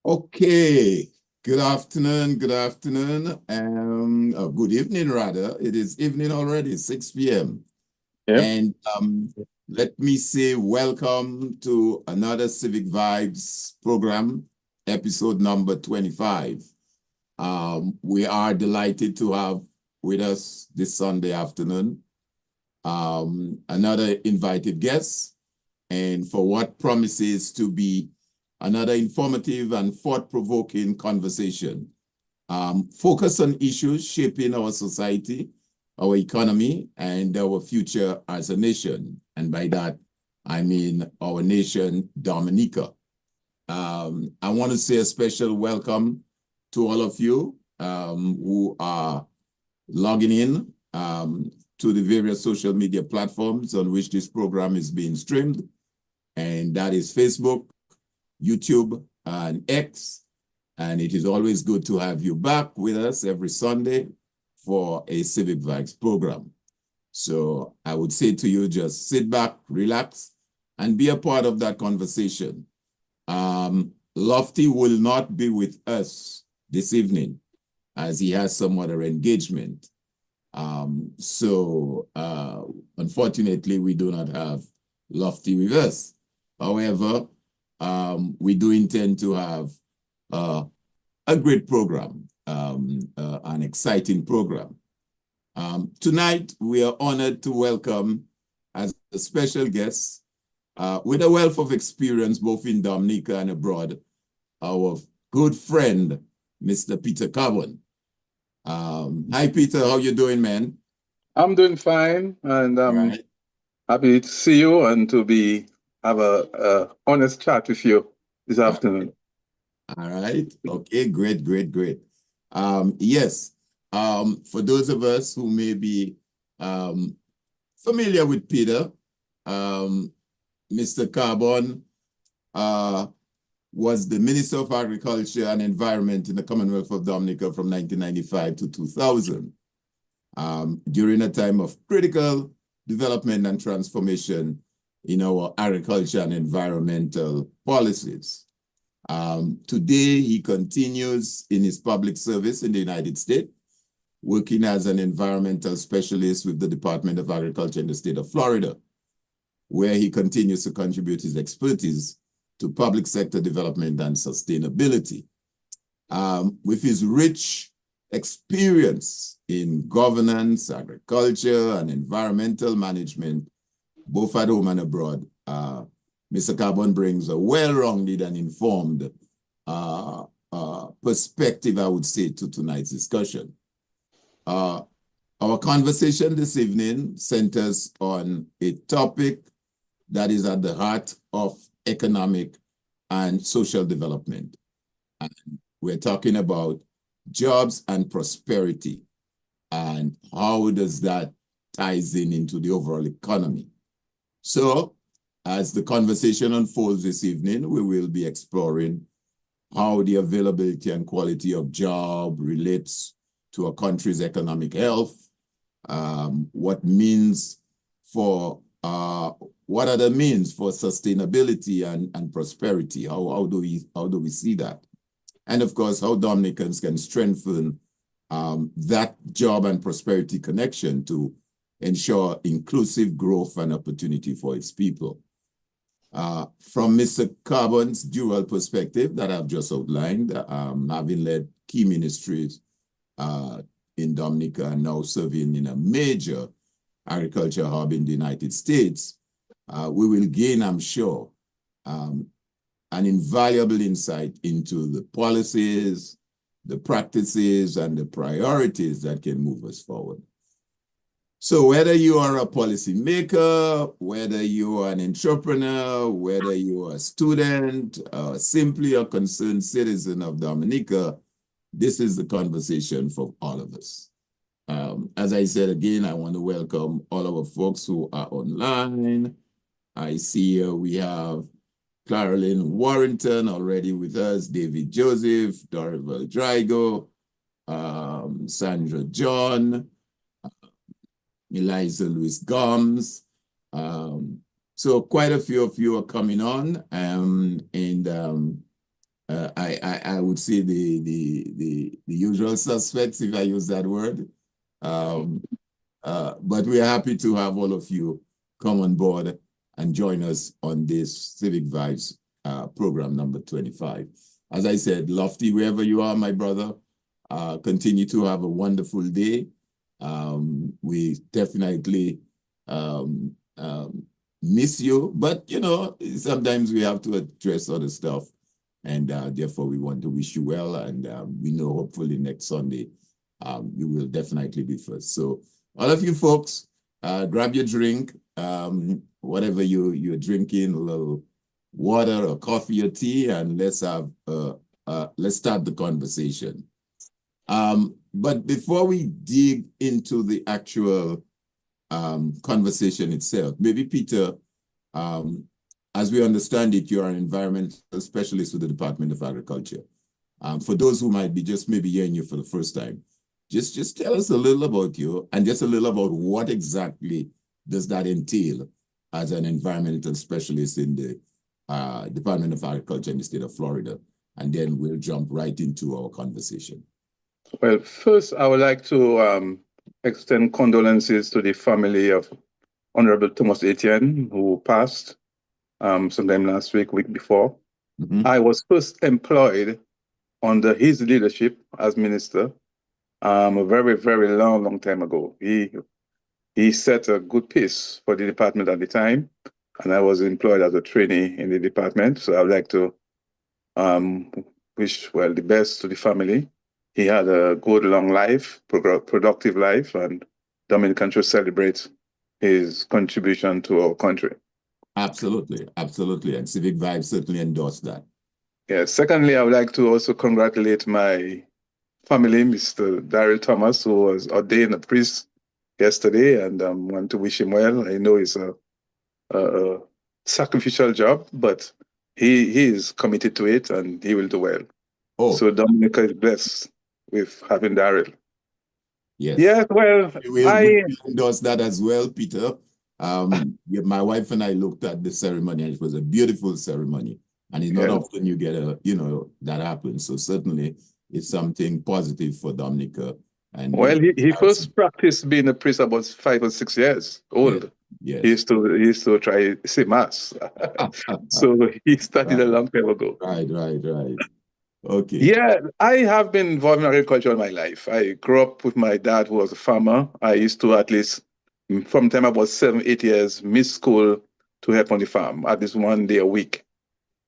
Okay, good afternoon, good afternoon, good evening rather. It is evening already, 6 p.m. Yeah. And let me say welcome to another Civic Vibes program, episode number 25. We are delighted to have with us this Sunday afternoon another invited guest, and for what promises to be another informative and thought-provoking conversation. Focus on issues shaping our society, our economy, and our future as a nation. And by that, I mean our nation, Dominica. I want to say a special welcome to all of you who are logging in to the various social media platforms on which this program is being streamed, and that is Facebook, YouTube, and X. And it is always good to have you back with us every Sunday for a Civic Vibes program. So I would say to you, just sit back, relax, and be a part of that conversation. Lofty will not be with us this evening as he has some other engagement. Unfortunately, we do not have Lofty with us. However, we do intend to have a great program, an exciting program. Tonight, we are honored to welcome as a special guest with a wealth of experience both in Dominica and abroad, our good friend, Mr. Peter Carbon. Hi, Peter. How you doing, man? I'm doing fine, and All I'm right. happy to see you and to have a honest chat with you this afternoon. All right. Okay, great, great, great. Yes. For those of us who may be familiar with Peter, Mr. Carbon was the Minister of Agriculture and Environment in the Commonwealth of Dominica from 1995 to 2000, during a time of critical development and transformation in our agriculture and environmental policies. Today, he continues in his public service in the United States, working as an environmental specialist with the Department of Agriculture in the state of Florida, where he continues to contribute his expertise to public sector development and sustainability. With his rich experience in governance, agriculture, and environmental management, both at home and abroad, Mr. Carbon brings a well-rounded and informed perspective, I would say, to tonight's discussion. Our conversation this evening centers on a topic that is at the heart of economic and social development. And we're talking about jobs and prosperity and how does that ties in into the overall economy. So as the conversation unfolds this evening, we will be exploring how the availability and quality of job relates to a country's economic health, what are the means for sustainability and prosperity? How do we see that? And of course, how Dominicans can strengthen that job and prosperity connection to ensure inclusive growth and opportunity for its people. From Mr. Carbon's dual perspective that I've just outlined, having led key ministries in Dominica and now serving in a major agriculture hub in the United States, we will gain, I'm sure, an invaluable insight into the policies, the practices, and the priorities that can move us forward. So whether you are a policymaker, whether you are an entrepreneur, whether you are a student, simply a concerned citizen of Dominica, this is the conversation for all of us. As I said again, I want to welcome all our folks who are online. I see we have Carolyn Warrington already with us, David Joseph, Dorival Drago, Sandra John, Eliza Louis Gomes. So quite a few of you are coming on, and I would say the usual suspects, if I use that word. But we're happy to have all of you come on board and join us on this Civic Vibes program number 25. As I said, Lofty, wherever you are, my brother, continue to have a wonderful day. We definitely miss you, but you know, sometimes we have to address other stuff, and therefore we want to wish you well, and we know hopefully next Sunday you will definitely be first. So all of you folks, grab your drink, whatever you're drinking, a little water or coffee or tea, and let's start the conversation. But before we dig into the actual conversation itself, maybe Peter, as we understand it, you're an environmental specialist with the Department of Agriculture. For those who might be just maybe hearing you for the first time, just tell us a little about you and just a little about what exactly does that entail as an environmental specialist in the Department of Agriculture in the state of Florida. And then we'll jump right into our conversation. Well, first, I would like to extend condolences to the family of Honorable Thomas Etienne, who passed sometime last week before. Mm-hmm. I was first employed under his leadership as minister a very, very long time ago. He set a good pace for the department at the time, and I was employed as a trainee in the department. So I would like to wish, well, the best to the family. He had a good, long life, productive life, and Dominica should celebrate his contribution to our country. Absolutely, absolutely. And Civic Vibes certainly endorse that. Yeah. Secondly, I would like to also congratulate my family, Mr. Daryl Thomas, who was ordained a priest yesterday, and want to wish him well. I know it's a sacrificial job, but he is committed to it, and he will do well. Oh, so Dominica is blessed with having Daryl. yes. Yes, well, we endorse that as well, Peter. My wife and I looked at the ceremony, and it was a beautiful ceremony. And it's not often you get that happens. So certainly it's something positive for Dominica. And well, he first practiced being a priest about 5 or 6 years old. Yes. He used to try to say mass. So he started a long time ago. Right. Okay. Yeah, I have been involved in agriculture all my life. I grew up with my dad, who was a farmer. I used to, at least from the time I was 7, 8 years, miss school to help on the farm at least 1 day a week,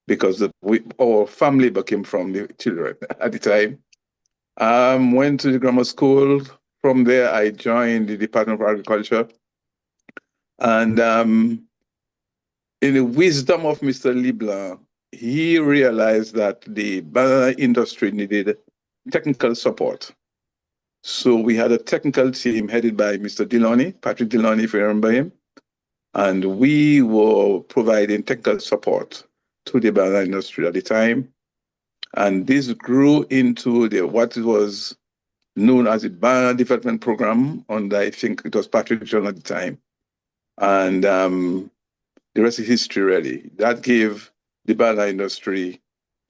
because our family came from the children at the time. Went to the grammar school. From there, I joined the Department of Agriculture. And in the wisdom of Mr. Leblanc, he realized that the banana industry needed technical support. So we had a technical team headed by Mr. Deloney, Patrick Deloney, if you remember him. And we were providing technical support to the banana industry at the time. And this grew into what was known as the Banana Development Program under, I think it was Patrick John at the time. And the rest is history, really. That gave the banana industry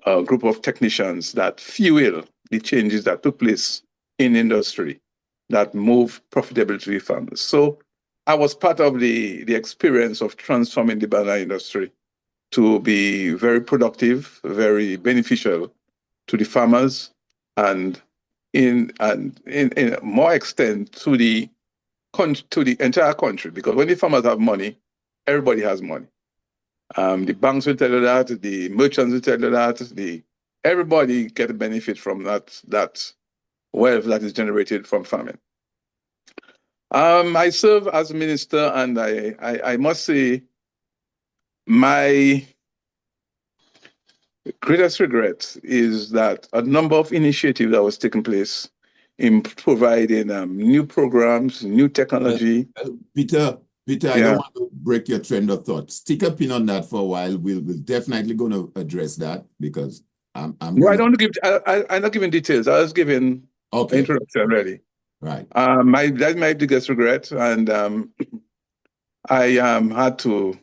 a group of technicians that fuel the changes that took place in industry that move profitability to the farmers. So I was part of the experience of transforming the banana industry to be very productive, very beneficial to the farmers, and in more extent to the entire country. Because when the farmers have money, everybody has money. The banks will tell you that, the merchants will tell you that, everybody get a benefit from that wealth that is generated from farming. I serve as minister, and I must say my greatest regret is that a number of initiatives that was taking place in providing new programs, new technology. Peter, I don't want to break your trend of thought. Stick a pin on that for a while. We'll definitely going to address that, because I'm not giving details. I was giving introduction, really. Right. That's my biggest regret, and I had to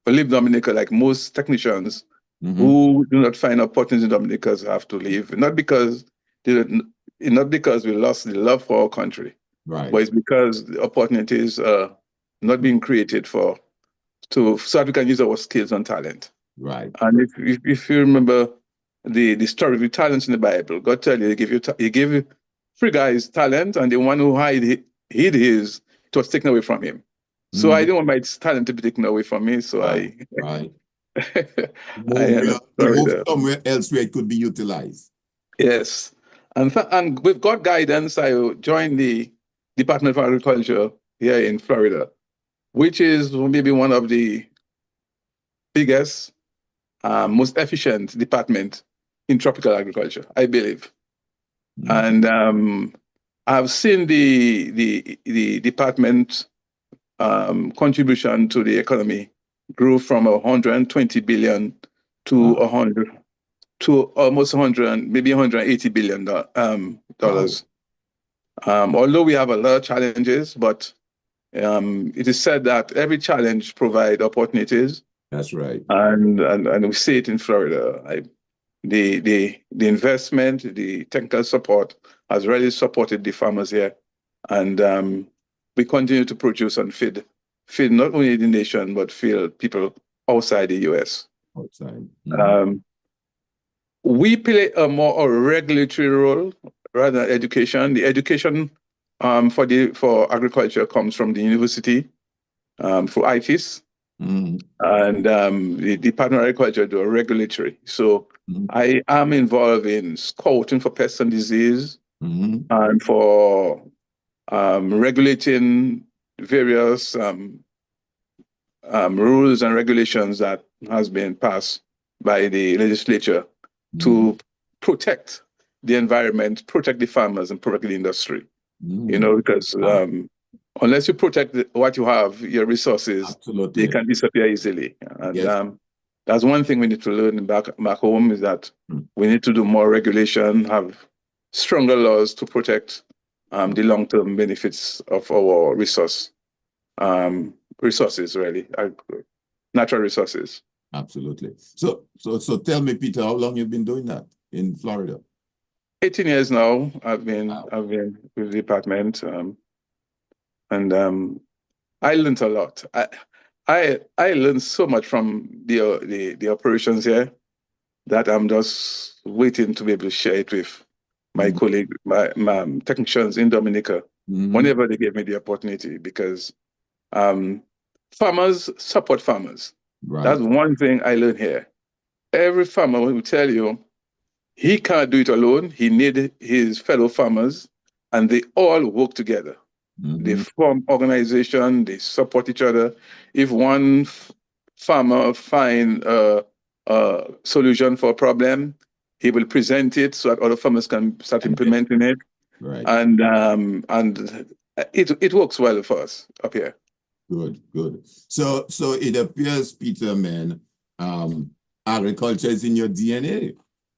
leave Dominica, like most technicians, who do not find opportunities in Dominica have to leave. Not because we lost the love for our country, Right. but it's because the opportunities are not being created so that we can use our skills and talent. Right. And if you remember the story of the talents in the Bible, God tell you, he gave you three guys talent, and the one who hid his, it was taken away from him. So I didn't want my talent to be taken away from me. So right. I ended up move somewhere else where it could be utilized. Yes. And with God guidance, I joined the Department of Agriculture here in Florida, which is maybe one of the biggest, most efficient department in tropical agriculture, I believe. And I've seen the department contribution to the economy grew from 120 billion to 100 to almost 100, maybe 180 billion dollars. Although we have a lot of challenges, but it is said that every challenge provides opportunities. That's right. And we see it in Florida. The investment, the technical support has really supported the farmers here, and we continue to produce and feed not only the nation but feed people outside the U.S. Outside. We play a regulatory role rather than education. The education for agriculture comes from the university through IFIS, and the Department of Agriculture do a regulatory. So I am involved in scouting for pests and disease and for regulating various rules and regulations that has been passed by the legislature to protect the environment, protect the farmers, and protect the industry. Because unless you protect what you have, your resources, they can disappear easily. And that's one thing we need to learn back home, is that we need to do more regulation, have stronger laws to protect the long-term benefits of our resources, really, natural resources. Absolutely. So tell me, Peter, how long you've been doing that in Florida? 18 years now. I've been with the department, and I learned a lot. I learned so much from the operations here that I'm just waiting to be able to share it with my colleague, my technicians in Dominica, whenever they give me the opportunity, because farmers support farmers. Right. That's one thing I learned here. Every farmer will tell you he can't do it alone. He needs his fellow farmers, and they all work together. They form organization, they support each other. If one farmer finds a solution for a problem, he will present it so that other farmers can start implementing it. Right. And it works well for us up here. Good. So it appears, Peter, man, agriculture is in your DNA.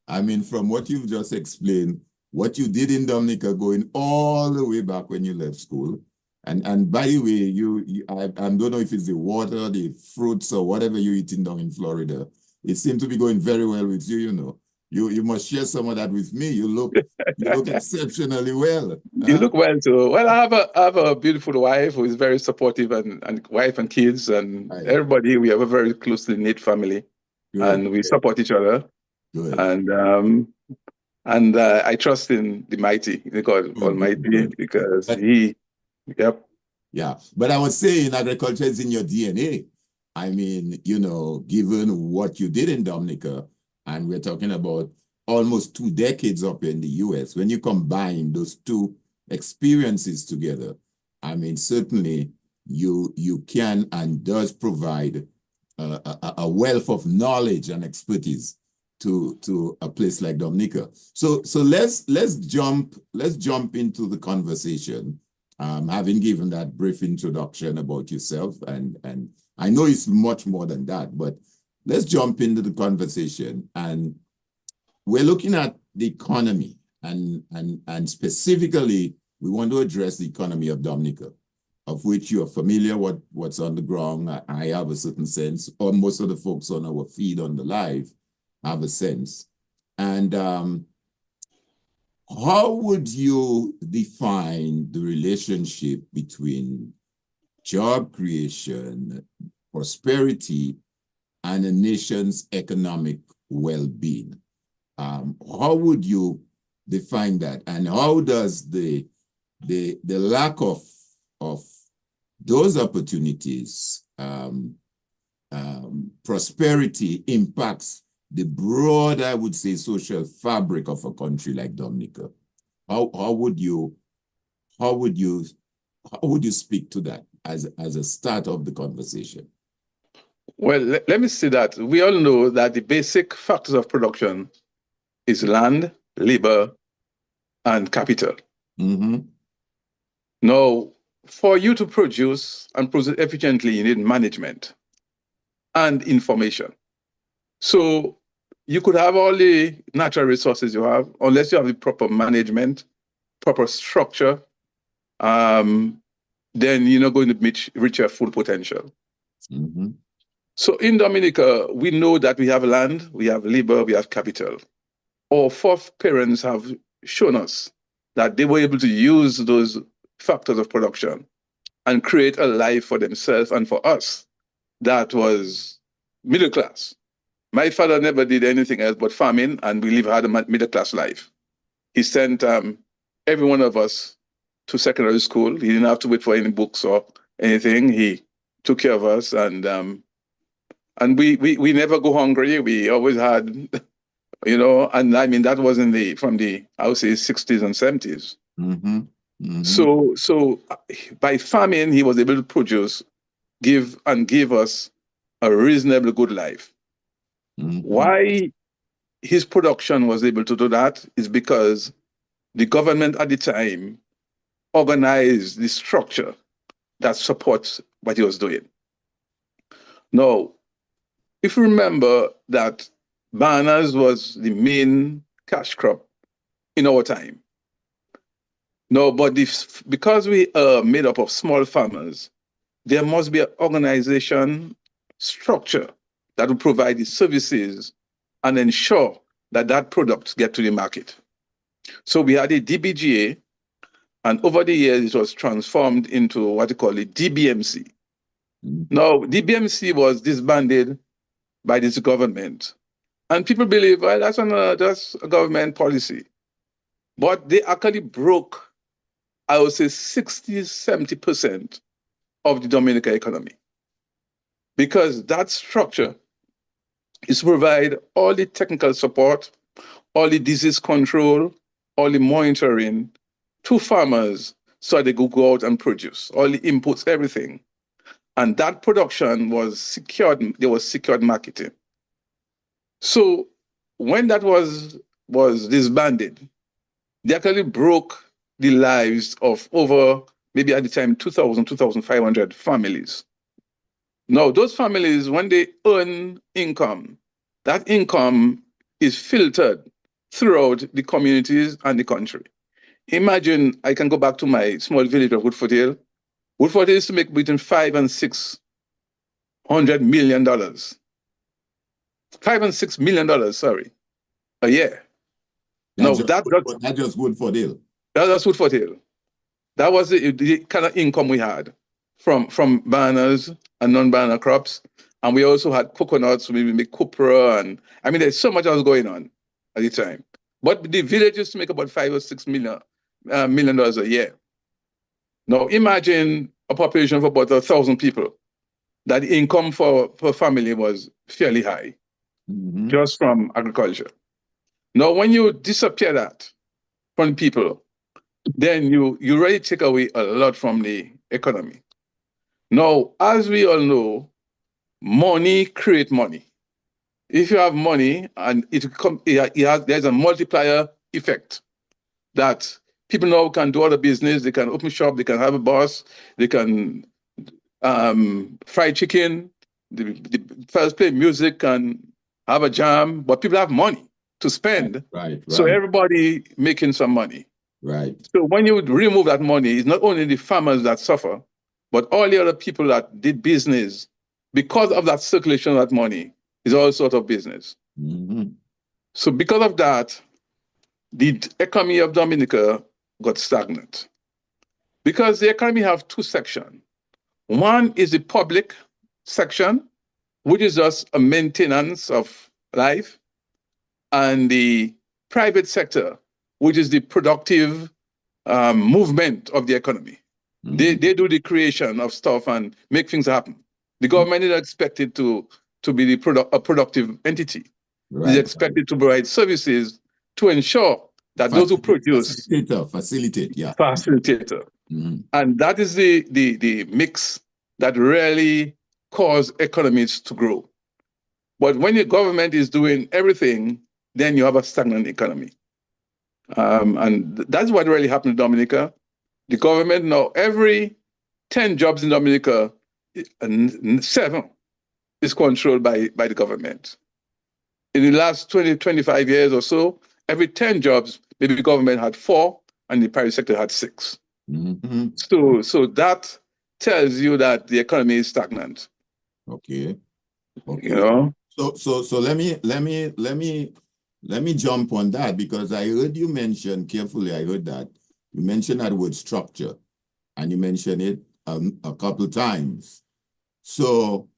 I mean, from what you've just explained, what you did in Dominica, going all the way back when you left school, and by the way, I don't know if it's the water, the fruits, or whatever you're eating down in Florida. It seems to be going very well with you. You must share some of that with me. You look exceptionally well. You look well too. Well, I have a beautiful wife who is very supportive, and wife and kids and everybody. We have a very closely knit family. Good. And we support each other. Good. And I trust in the mighty, God Almighty, because He. Yep. Yeah, but I would say in agriculture is in your DNA. I mean, given what you did in Dominica, and we're talking about almost 2 decades up in the US, when you combine those two experiences together, I mean, certainly you can and does provide a wealth of knowledge and expertise to a place like Dominica. So let's jump into the conversation. Having given that brief introduction about yourself, and I know it's much more than that, but let's jump into the conversation. And we're looking at the economy, and specifically, we want to address the economy of Dominica, of which you are familiar what's on the ground. I have a certain sense, or most of the folks on our feed on the live have a sense. And how would you define the relationship between job creation, prosperity, and a nation's economic well-being? How would you define that? And how does the lack of those opportunities, prosperity impacts the broad, I would say, social fabric of a country like Dominica? How would you speak to that as a start of the conversation? Well, let me say that we all know that the basic factors of production is land, labor, and capital. Mm-hmm. Now, for you to produce and produce efficiently, you need management and information. So you could have all the natural resources you have, unless you have the proper management, proper structure, then you're not going to reach your full potential. Mm-hmm. So in Dominica, we know that we have land, we have labor, we have capital. Our foreparents have shown us that they were able to use those factors of production and create a life for themselves and for us that was middle class. My father never did anything else but farming, and we had a middle class life. He sent every one of us to secondary school. He didn't have to wait for any books or anything. He took care of us, and we never go hungry. We always had, and I mean that was from the I would say 60s and 70s. Mm-hmm. Mm-hmm. So by farming, he was able to produce, give us a reasonably good life. Mm-hmm. Why his production was able to do that is because the government at the time organized the structure that supports what he was doing. Now, if you remember that bananas was the main cash crop in our time. No, but because we are made up of small farmers, there must be an organization structure that will provide the services and ensure that that product get to the market. So we had a DBGA, and over the years it was transformed into what you call a DBMC. Now, DBMC was disbanded by this government, and people believe, well, that's a government policy. But they actually broke, I would say, 60-70% of the Dominica economy, because that structure is to provide all the technical support, all the disease control, all the monitoring to farmers so they could go out and produce all the inputs, everything. And that production was secured. There was secured marketing. So when that was disbanded, they actually broke the lives of over, maybe at the time, 2,000, 2,500 families. Now, those families, when they earn income, that income is filtered throughout the communities and the country. Imagine, I can go back to my small village of Woodford Hill. Woodford Hill used to make between $500 and $600 million. $5 and $6 million, sorry, a year. That's just Woodford Hill. That's Woodford Hill. That was the kind of income we had from bananas and non-banana crops. And we also had coconuts, we make copra, and I mean, there's so much else going on at the time. But the village used to make about $5 or $6 million a year. Now imagine a population of about 1,000 people, that the income per family was fairly high, just from agriculture. Now, when you disappear that from people, then you really take away a lot from the economy. Now, as we all know, money creates money. If you have money, and there's a multiplier effect that people now can do other business. They can open shop. They can have a boss. They can fry chicken. The first play music and have a jam. But people have money to spend. Right. So everybody making some money. Right. So when you remove that money, it's not only the farmers that suffer, but all the other people that did business because of that circulation of that money is all sort of business. Mhm. So because of that, the economy of Dominica got stagnant. Because the economy have two sections. One is the public section, which is just a maintenance of life, and the private sector, which is the productive movement of the economy. They do the creation of stuff and make things happen. The government is expected to be a productive entity. Is expected to provide services to ensure that those who produce facilitate, yeah. facilitator. And that is the mix that really cause economies to grow. But when your government is doing everything, then you have a stagnant economy. And that's what really happened in Dominica. The government now, every 10 jobs in Dominica, 7 is controlled by the government. In the last 20, 25 years or so, every 10 jobs, maybe the government had 4 and the private sector had 6. So that tells you that the economy is stagnant. Okay. You know? So let me jump on that, because I heard you mention carefully. I heard that you mentioned that word structure, and you mentioned it a couple times. So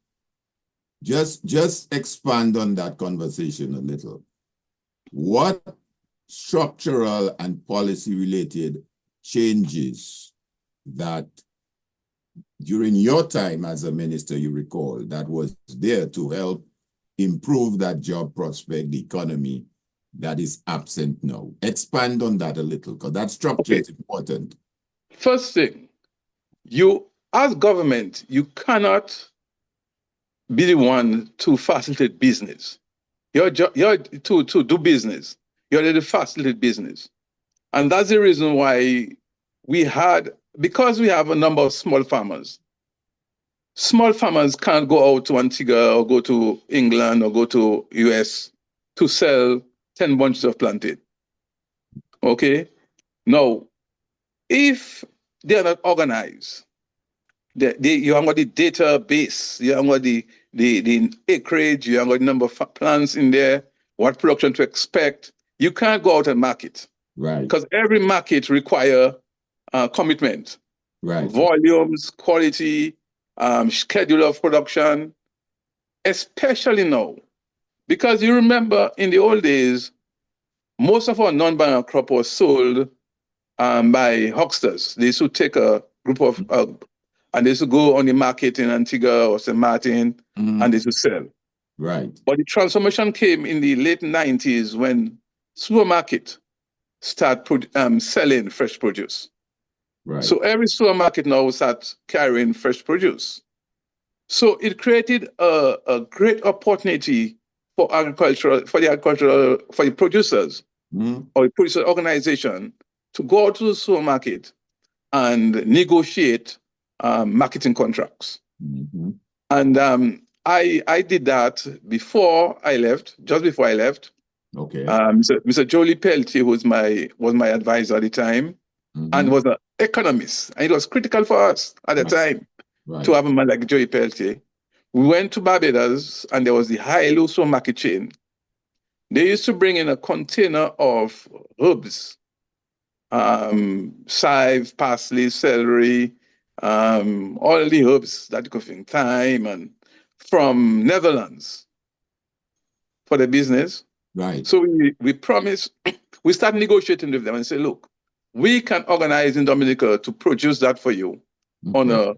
just expand on that conversation a little. What structural and policy related changes that during your time as a minister, you recall, that was there to help improve that job prospect, the economy that is absent now? Expand on that a little, because that structure is important. First thing, you as government, you cannot be the one to facilitate business. You're to do business. You're there to facilitate business. And that's the reason why because we have a number of small farmers can't go out to Antigua or go to England or go to US to sell 10 bunches of plantain. Okay? Now, if they are not organized, you have got the database, you have got the acreage, you have got the number of plants in there, what production to expect. You can't go out and market. Right. Because every market require commitment. Right. Volumes, quality, schedule of production, especially now. Because you remember in the old days, most of our non-banana crop was sold by hucksters. They used to take a group of, and they used to go on the market in Antigua or St. Martin, and they used to sell. Right. But the transformation came in the late 90s when supermarket start selling fresh produce. Right. So every supermarket now starts carrying fresh produce. So it created a great opportunity for the producers or the producer organization to go out to the supermarket and negotiate marketing contracts. And I did that before I left, just before I left. Okay. Mr. Jolie Pelletier was my advisor at the time, and was an economist. And it was critical for us at the time to have a man like Jolie Pelletier. We went to Barbados, and there was the high-low supermarket chain. They used to bring in a container of herbs, chive, parsley, celery, all the herbs that you could think, thyme, and from Netherlands for the business. Right. So we promised, we started negotiating with them and say, look, we can organize in Dominica to produce that for you on a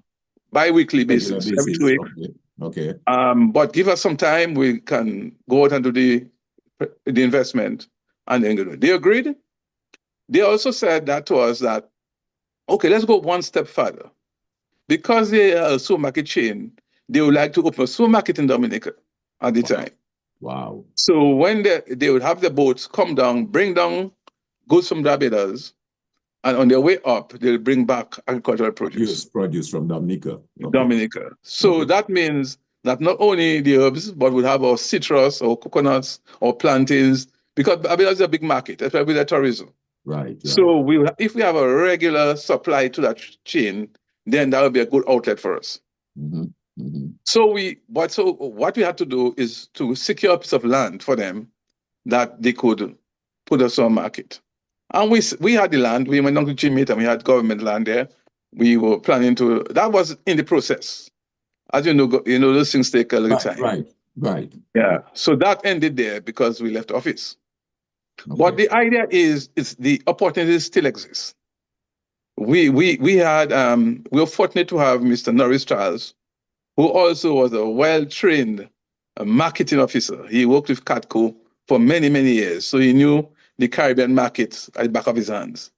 bi-weekly basis, every 2 weeks. Okay. But give us some time, we can go out and do the investment, and then they agreed. They also said that to us that, okay, let's go one step further. Because they are a supermarket chain, they would like to open a supermarket in Dominica at the time. Wow. So when they would have the boats come down, bring down goods from Barbados, and on their way up, they'll bring back agricultural produce. Produce from Dominica. Okay. Dominica. So that means that not only the herbs, but we'll have our citrus or coconuts or plantains, because Barbados is a big market, especially with the tourism. Right. So if we have a regular supply to that chain, then that will be a good outlet for us. So what we had to do is to secure a piece of land for them that they could put us on market. And we had the land. We went on to Jimmy and we had government land there. We were planning to. That was in the process. As you know, those things take a little time. Right. Yeah. So that ended there because we left office. Okay. But the idea is the opportunities still exist. We were fortunate to have Mr. Norris Charles, who also was a well-trained marketing officer. He worked with Catco for many, many years. So he knew the Caribbean markets at the back of his hands.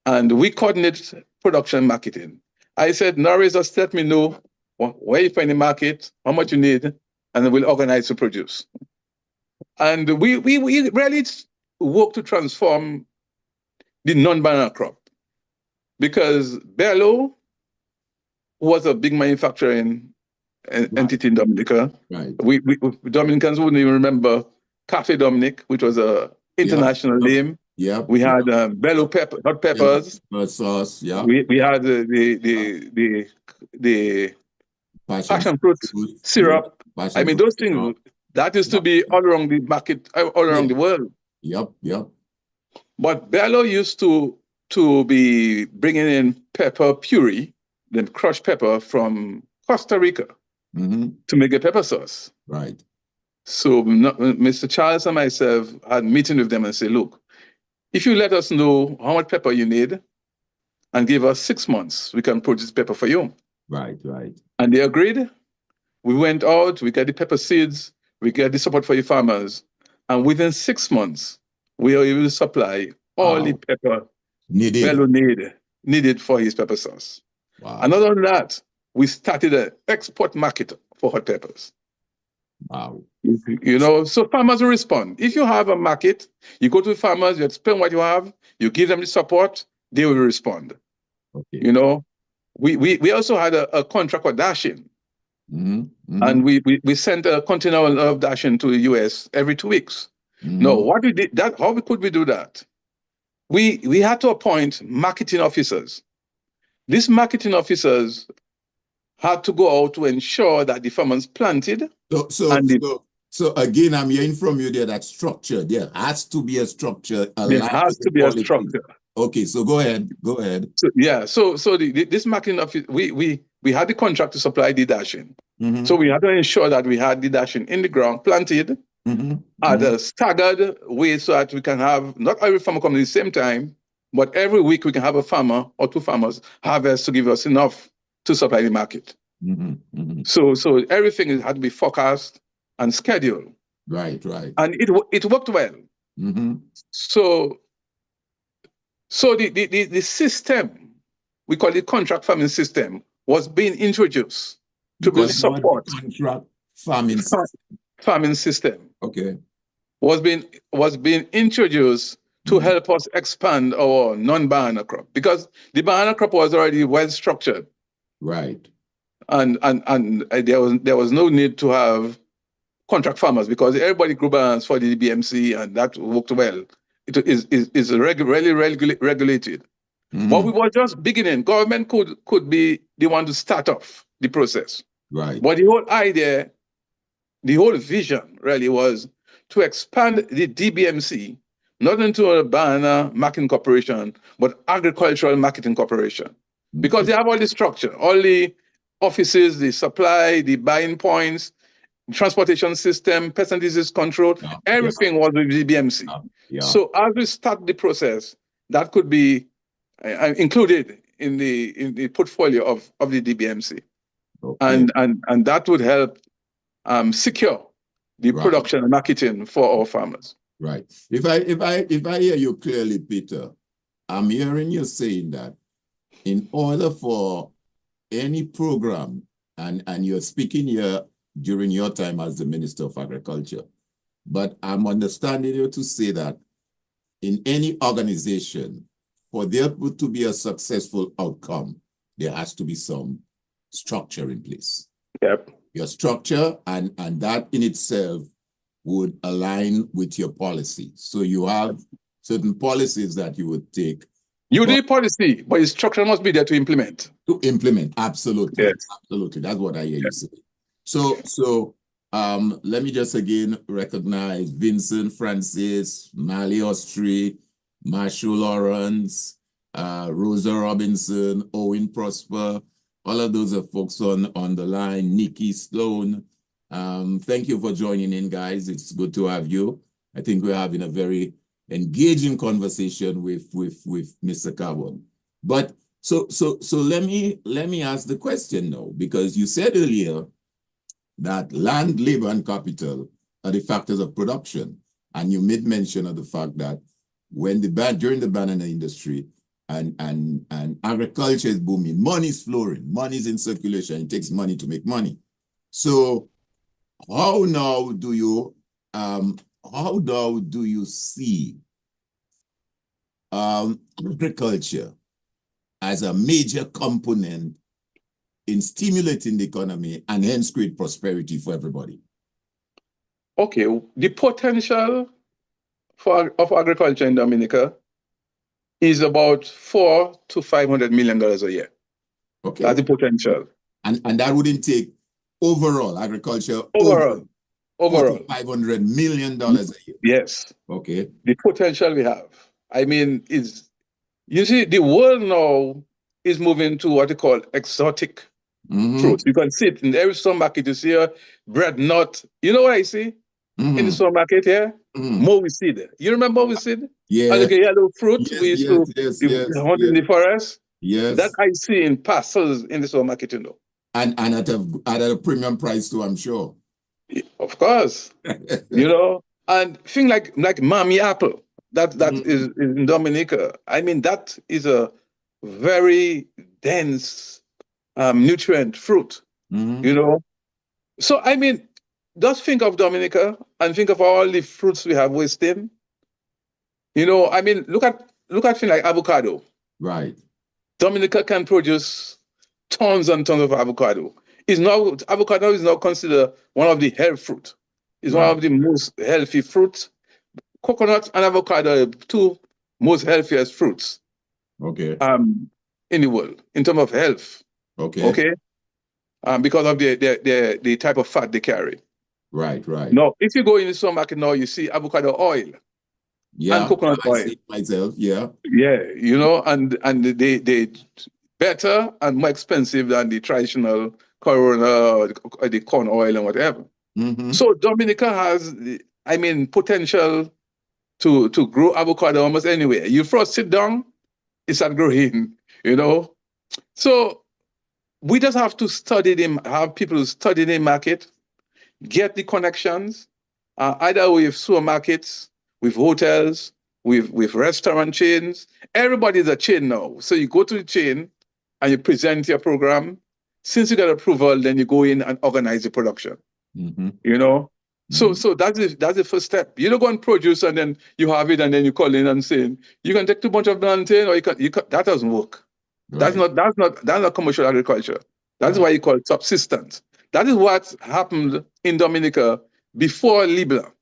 And we coordinate production marketing. I said, Norris, just let me know where you find the market, how much you need, and we'll organize to produce. And we really work to transform the non-banana crop, because Bello was a big manufacturing entity in Dominica. Right. We Dominicans wouldn't even remember Cafe Dominic, which was a international name. Yeah. We had Bello hot peppers. Sauce. Yeah. We had the passion fruit syrup. I mean, those things that used to be all around the market, all around the world. Yep. But Bello used to be bringing in pepper puree, then crushed pepper from Costa Rica to make a pepper sauce. Right. So Mr. Charles and myself had a meeting with them and say, look, if you let us know how much pepper you need and give us 6 months, we can produce pepper for you. Right. And they agreed. We went out, we got the pepper seeds, we got the support for the farmers. And within 6 months, we were able to supply all the pepper Bello needed for his pepper sauce. Wow. And other than that, we started an export market for hot peppers. Wow. So farmers will respond. If you have a market, you go to the farmers, you explain what you have, you give them the support, they will respond. Okay. We also had a contract with Dashin. And we sent a container of Dashin to the US every 2 weeks. No, what we did that, how could we do that? We had to appoint marketing officers. These marketing officers had to go out to ensure that the farmers planted. So again, I'm hearing from you there that structure. There has to be a structure. There has to be a structure. Okay, so go ahead. So this marketing office, we had the contract to supply the Dashin. So we had to ensure that we had the Dashin in the ground, planted at a staggered way, so that we can have not every farmer come at the same time, but every week we can have a farmer or 2 farmers harvest to give us enough to supply the market. So everything had to be forecast and scheduled. Right. And it worked well. So the system, we call it contract farming system, was being introduced to build support. Contract farming system. Okay. Was being introduced to help us expand our non-banana crop, because the banana crop was already well structured. Right. And there was no need to have contract farmers, because everybody grew bananas for the BMC, and that worked well. It is really regulated. But we were just beginning. Government could be the one to start off the process. Right. But the whole idea, the whole vision really was to expand the DBMC, not into a banana marketing corporation, but agricultural marketing corporation. Because they have all the structure, all the offices, the supply, the buying points, transportation system, pest and disease control, everything was with the DBMC. So as we start the process, that could be included in the portfolio of the DBMC. Okay. And that would help secure the production and marketing for our farmers. Right. If I hear you clearly, Peter, I'm hearing you saying that in order for any program, and you're speaking here during your time as the Minister of Agriculture, but I'm understanding you to say that in any organization, for there to be a successful outcome, there has to be some structure in place. Yep. Your structure, and that in itself would align with your policy. So you have certain policies that you would take You do policy, but the structure must be there to implement. To implement, absolutely. Yes. Absolutely. That's what I hear you say. So let me just again recognize Vincent Francis, Mali Ostri, Marshall Lawrence, Rosa Robinson, Owen Prosper. All of those are folks on the line. Nikki Sloan. Thank you for joining in, guys. It's good to have you. I think we're having a very engaging conversation with Mr. Carbon. But so let me ask the question now, because you said earlier that land, labor, and capital are the factors of production, and you made mention of the fact that when during the banana industry and agriculture is booming, money is flowing, money is in circulation. It takes money to make money. So how now do you see agriculture as a major component in stimulating the economy and hence create prosperity for everybody? Okay, the potential of agriculture in Dominica is about $400 to $500 million a year. Okay, that's the potential, and that wouldn't take overall agriculture overall $400 to $500 million a year. Yes. Okay, the potential we have. I mean, you see, the world now is moving to what they call exotic fruits. You can see it in every supermarket. You see a bread nut. You know what I see in the supermarket here? Mowi seed. You remember mowi seed? Yeah. And like a yellow fruit we used to hunt in the forest. Yes. That I see in parcels in the supermarket, you know. And at a premium price too, I'm sure. Of course. You know, and thing like Mami apple, that is in Dominica. I mean, that is a very dense nutrient fruit, you know. So I mean, just think of Dominica and think of all the fruits we have wasting. You know, I mean, look at things like avocado. Right. Dominica can produce tons and tons of avocado. Avocado is now considered one of the health fruit. It's one of the most healthy fruits. Coconut and avocado are two most healthiest fruits. Okay. In the world in terms of health. Okay. Okay. Because of the type of fat they carry. Right. Now, if you go in the supermarket now, you see avocado oil. Yeah. And coconut oil. I see it myself. Yeah. Yeah. You know, and they better and more expensive than the traditional Corona, the corn oil and whatever. So Dominica has, I mean, potential to grow avocado almost anywhere. You first sit down, it's at growing, you know. So we just have to study them, have people study the market, get the connections, either with supermarkets, with hotels, with restaurant chains. Everybody's a chain now. So you go to the chain and you present your program. Since you got approval, then you go in and organize the production. You know? So that's the first step. You don't go and produce and then you have it and then you call in and saying, you can take too much of plantain or you can that doesn't work. Right. That's not commercial agriculture. That's why you call it subsistence. That is what happened in Dominica before Libla.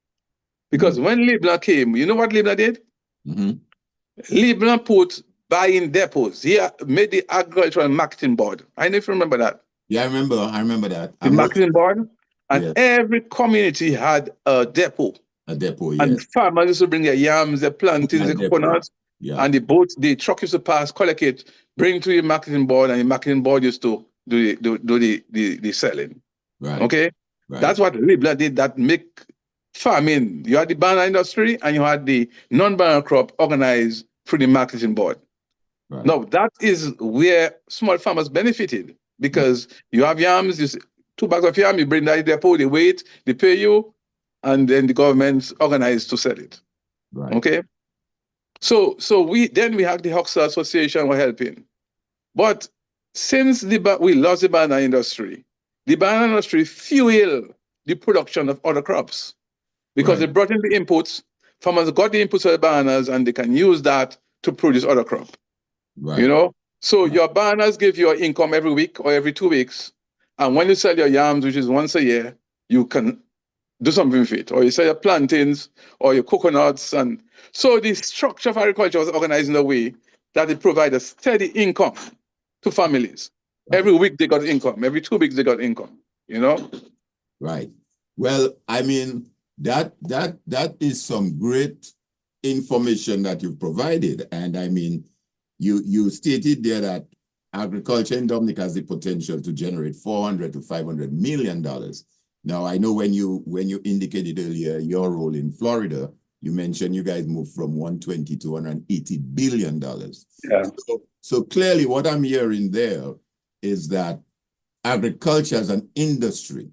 Because when Libla came, you know what Libla did? Libla put buying depots. He made the agricultural marketing board. I don't know if you remember that. Yeah, I remember that. The marketing board. And every community had a depot. A depot, yes. And farmers used to bring their yams, their plantains, their coconuts. Yeah. And the truck used to pass, collect it, bring it to the marketing board, and the marketing board used to do the selling. Right. Okay? Right. That's what Libla did that make farming. You had the banana industry and you had the non-banana crop organized through the marketing board. Right. Now, that is where small farmers benefited because you have yams, you 2 bags of yam, you bring that depot, they wait, they pay you, and then the government organized to sell it. Right. Okay? So we have the Huxley Association were helping. But since we lost the banana industry fueled the production of other crops because they brought in the inputs, farmers got the inputs of the bananas and they can use that to produce other crop. Right. You know? So your bananas give you an income every week or every 2 weeks. And when you sell your yams, which is once a year, you can do something with it. Or you sell your plantains or your coconuts. And so the structure of agriculture was organized in a way that it provides a steady income to families. Right. Every week they got income. Every 2 weeks they got income. You know. Right. Well, I mean, that is some great information that you've provided. And I mean, you stated there that agriculture in Dominica has the potential to generate $400 to $500 million. Now, I know when you indicated earlier your role in Florida, you mentioned you guys moved from 120 to $180 billion. Yeah. So clearly what I'm hearing there is that agriculture as an industry,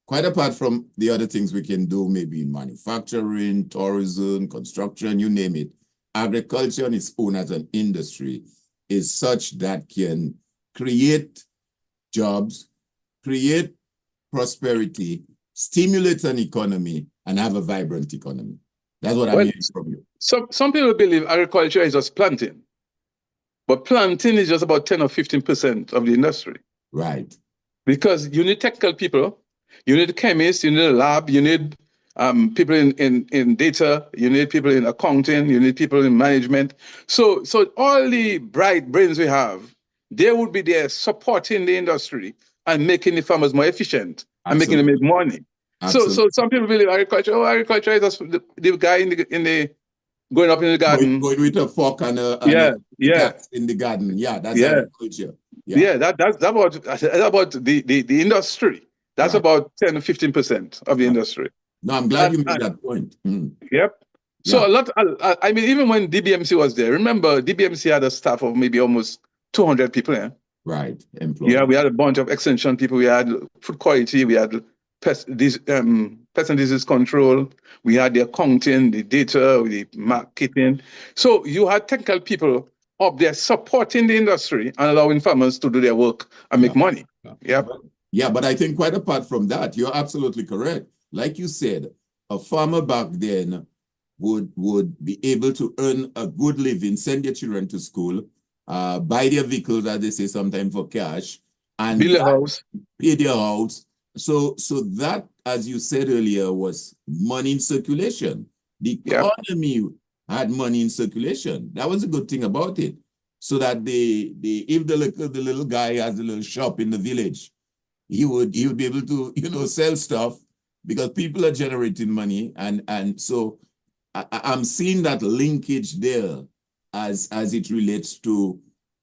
quite apart from the other things we can do, maybe in manufacturing, tourism, construction, you name it, agriculture on its own as an industry is such that can create jobs, create prosperity, stimulate an economy, and have a vibrant economy. That's what I'm hearing from you. Some people believe agriculture is just planting, but planting is just about 10 or 15% of the industry. Right. Because you need technical people, you need chemists, you need a lab, you need people in data, you need people in accounting, you need people in management. So all the bright brains we have, they would be there supporting the industry and making the farmers more efficient and making them make money. Absolutely. So some people believe agriculture is just the guy in the going up in the garden. Going with a fork and a cat in the garden. Yeah, that's agriculture. Yeah, that's about the industry. That's about 10 to 15% of the industry. No, I'm glad you made that point. Yep. So a lot, I mean, even when DBMC was there, remember DBMC had a staff of maybe almost 200 people. Right. Employed. Yeah, we had a bunch of extension people. We had food quality. We had pest and disease control. We had the accounting, the data, the marketing. So you had technical people up there supporting the industry and allowing farmers to do their work and make money. Yeah, but I think quite apart from that, you're absolutely correct. Like you said, a farmer back then would be able to earn a good living, send their children to school, buy their vehicles, as they say sometimes, for cash, and build a house, pay their house. So that, as you said earlier, was money in circulation. The economy had money in circulation. That was a good thing about it. So that if the little guy has a little shop in the village, he would be able to sell stuff because people are generating money, and so I'm seeing that linkage there as it relates to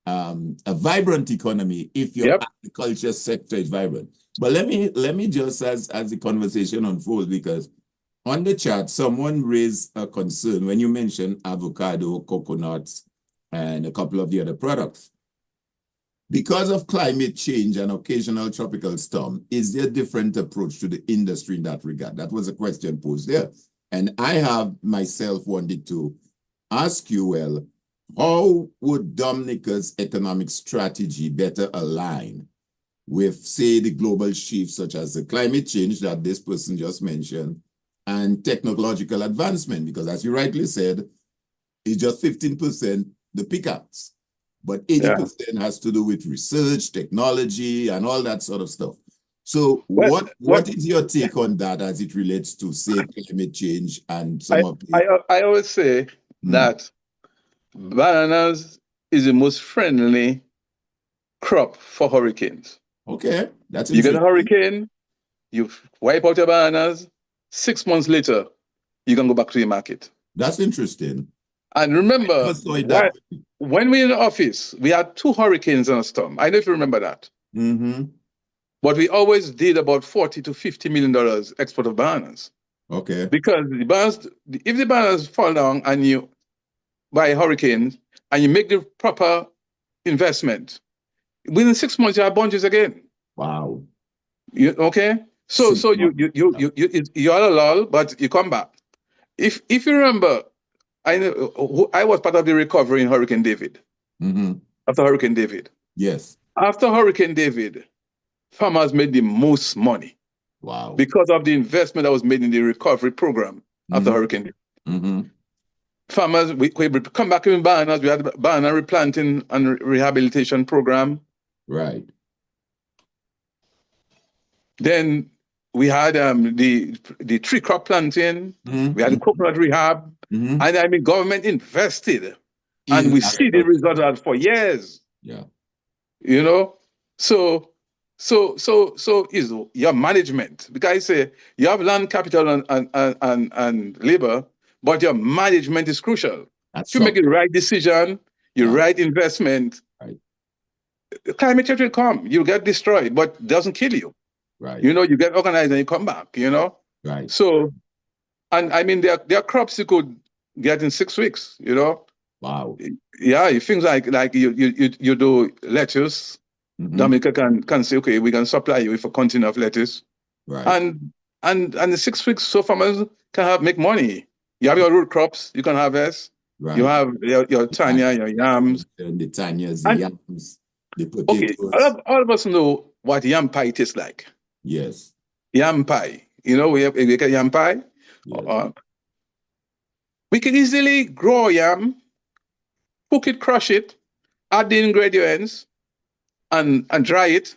a vibrant economy if your agriculture sector is vibrant. But let me just as the conversation unfolds, because on the chat someone raised a concern when you mentioned avocado, coconuts, and a couple of the other products. Because of climate change and occasional tropical storm, is there a different approach to the industry in that regard? That was a question posed there. And I have myself wanted to ask you, well, how would Dominica's economic strategy better align with, say, the global shifts such as the climate change that this person just mentioned and technological advancement? Because as you rightly said, it's just 15% the pickups. But 80% has to do with research, technology, and all that sort of stuff. So what is your take on that as it relates to, say, climate change and some of the... I always say that bananas is the most friendly crop for hurricanes. Okay, that's interesting. You get a hurricane, you wipe out your bananas, 6 months later, you can go back to your market. That's interesting. And remember, when we were in the office, we had 2 hurricanes and a storm. I don't know if you remember that. But we always did about $40 to $50 million export of bananas. Okay. Because if the bananas fall down and you buy a hurricane and you make the proper investment, within 6 months you have bunches again. Wow. Okay. So you're at a lull, but you come back. If you remember, I was part of the recovery in Hurricane David. After Hurricane David. Yes. After Hurricane David, farmers made the most money. Wow. Because of the investment that was made in the recovery program after Hurricane David. Farmers, we come back in bananas. We had a banana replanting and rehabilitation program. Right. Then we had the tree crop planting. We had the coconut rehab. And I mean, government invested And In we see the result of that for years. yeah. You know, so is your management, because I say you have land capital and labor, but your management is crucial. That's If you make so. the right decision, your Yeah. right investment, Right. climate change will come. You'll get destroyed, but it doesn't kill you. Right. You know, you get organized and you come back. You know, Right. so, and I mean, there are crops you could get in 6 weeks. You know, Wow. yeah, things like you do lettuce. Mhm. Dominica can say, okay, we can supply you with a container of lettuce, Right. and the 6 weeks, so farmers can make money. You have your root crops you can harvest. You Right. have your And tanya, your yams, the tanyas, the and yams, the okay, potatoes. all of us know what yam pie tastes like. Yes. Yam pie, you know, we get yam pie. Yes. Uh, we can easily grow yam, cook it, crush it, add the ingredients, and dry it,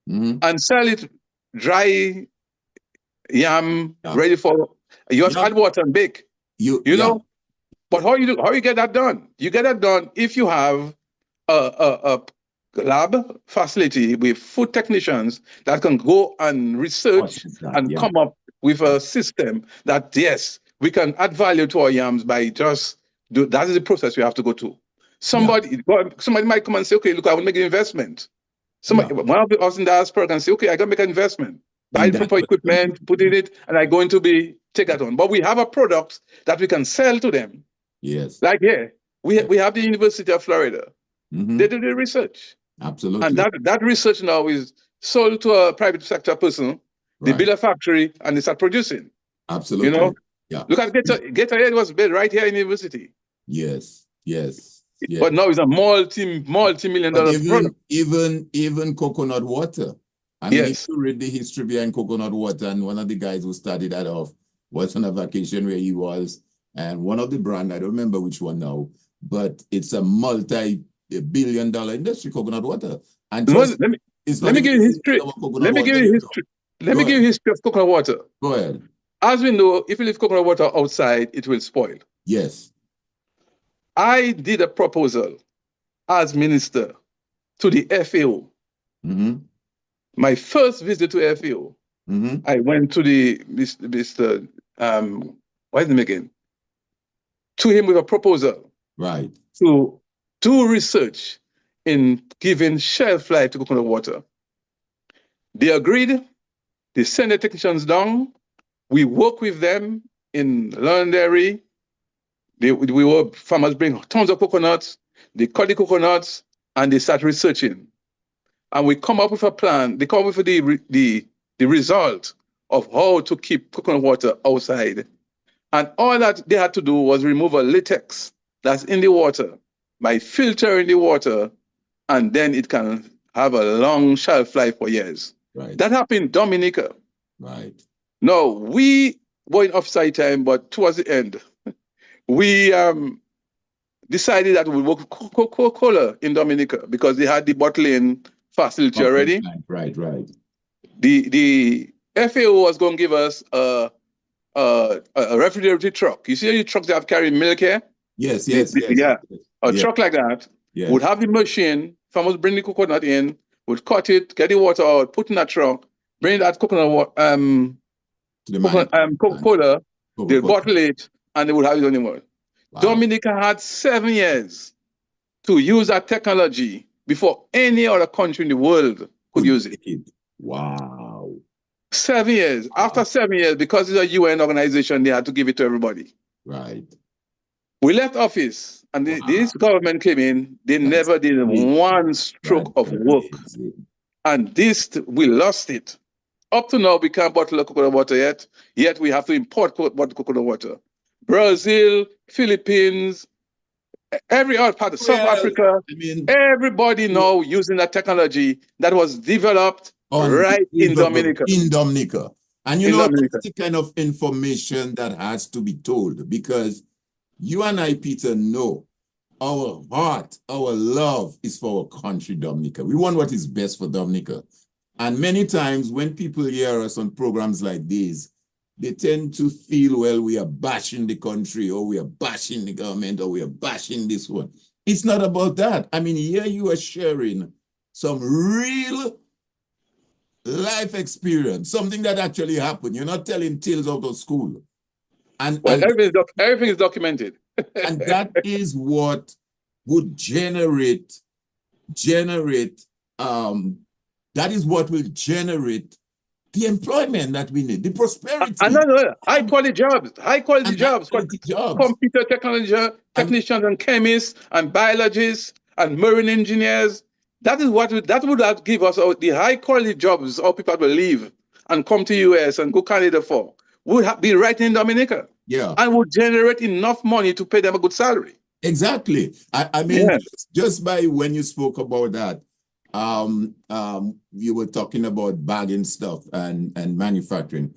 Mm-hmm. and sell it dry yam, Yeah. ready for, you have to Yeah. add water and bake, you Yeah. know. But how you get that done? You get that done if you have a lab facility with food technicians that can go and research Process that. and Yeah. come up with Yeah. a system that, yes, we can add value to our yams by just do that. Is the process we have to go to. Yeah. Somebody might come and say, okay, look, I will make an investment. Yeah. One of us in the diaspora can say, okay, I can make an investment, buy In the that proper particular. equipment, put in it, and I'm going to take that on. But we have a product that we can sell to them. Yes. Like here, we have the University of Florida. Mm-hmm. They do the research. And Absolutely. that research now is sold to a private sector person. They Right. build a factory and they start producing. You know, Absolutely. Yeah. look at Gatorade was built right here in the university. Yes. Yes. But Yes. now it's a multi-million But dollar product. even coconut water. I mean, if Yes. you read the history behind coconut water, and one of the guys who started that off was on a vacation where he was, and one of the brand, I don't remember which one now, but it's a multi-billion-dollar industry, coconut water. And No, trust me, it's let not me even give you the same history. our coconut Let me give water you here, though. history. Let Go me give ahead. you history of coconut water. Go ahead. As we know, if you leave coconut water outside, it will spoil. Yes. I did a proposal as minister to the FAO. Mm-hmm. My first visit to FAO, Mm-hmm. I went to the Mr. What's his name again? To him with a proposal Right. to do research in giving shelf life to coconut water. They agreed. They sent the technicians down. We work with them in Londonderry. Farmers bring tons of coconuts. They cut the coconuts and they start researching. And we come up with a plan. They come up with the result of how to keep coconut water outside. And all that they had to do was remove a latex that's in the water by filtering the water, and then it can have a long shelf life for years. Right. That happened in Dominica. Right. No, we were in offside time, but towards the end, we decided that we would work with Coca-Cola in Dominica because they had the bottling facility already. Right. Right. The FAO was going to give us a refrigerated truck. You see the trucks that have carried milk here? Yes. Yes. Yes. Yeah. Yes. A Yes. truck like that would Yes. have the machine, farmers bring the coconut in, would cut it, get the water out, put in that truck, bring that To the Coca-Cola, they Coca-Cola. bottle it, and they would have it anymore. Wow. Dominica had 7 years to use that technology before any other country in the world could use it. Wow. 7 years. Wow. After 7 years, because it's a UN organization, they had to give it to everybody. Right. We left office, and this government came in. They never did one stroke of work. And we lost it. Up to now, we can't bottle coconut water yet we have to import coconut water. Brazil, Philippines, every other part of South Africa, everybody now using that technology that was developed right in Dominica. In Dominica. And you In know, Dominica. that's the kind of information that has to be told, because you and I, Peter, know our heart, our love is for our country, Dominica. We want what is best for Dominica. And many times when people hear us on programs like these, they tend to feel, well, we are bashing the country, or we are bashing the government, or we are bashing this one. It's not about that. I mean, here you are sharing some real life experience, something that actually happened. You're not telling tales out of school. And, Well, and, everything is documented. and that is what would generate, that is what will generate the employment that we need, the prosperity. And high quality jobs, jobs. Computer technicians and chemists and biologists and marine engineers. That is what that would have give us the high quality jobs our people will leave and come to US and go Canada for. Would be right in Dominica. Yeah. And would generate enough money to pay them a good salary. Exactly. I mean, just by when you spoke about that, you were talking about bagging stuff and manufacturing.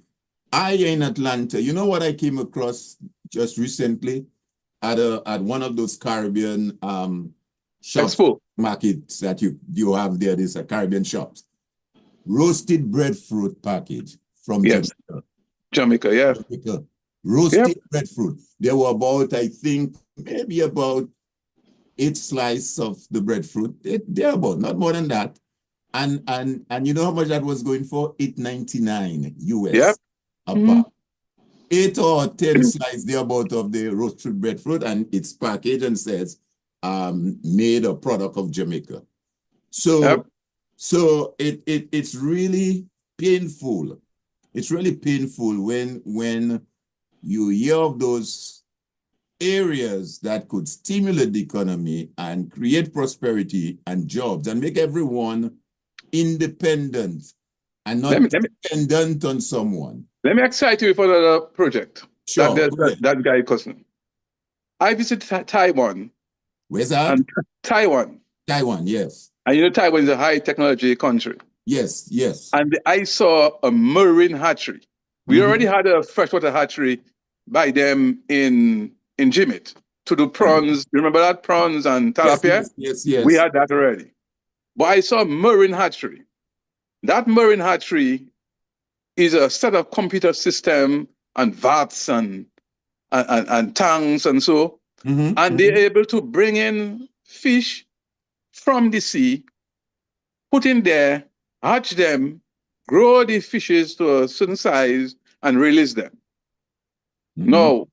In Atlanta, you know what I came across just recently at one of those Caribbean shops, markets that you have there. These are Caribbean shops. Roasted breadfruit package from Jamaica, yeah. Jamaica. Roasted breadfruit. There were about, I think, maybe about 8 slices of the breadfruit. They're about, not more than that. And you know how much that was going for? $8.99 US. Yep. Mm-hmm. 8 or 10 slices thereabout of the roasted breadfruit, and it's packaged and says made a product of Jamaica. So it's really painful. It's really painful when you hear of those areas that could stimulate the economy and create prosperity and jobs and make everyone independent and not dependent on someone. Let me excite you for the project. Sure. That guy cousin. I visited Taiwan. Where's that? Taiwan. Taiwan, yes. And you know Taiwan is a high technology country. Yes, yes. And I saw a marine hatchery. We already had a freshwater hatchery by them in Jimmet to do prawns. Remember that? Prawns and tilapia? Yes. We had that already. But I saw a marine hatchery. That marine hatchery is a set of computer system and vats and tanks and so. And they're able to bring in fish from the sea, put in there, hatch them, grow the fishes to a certain size, and release them. Now,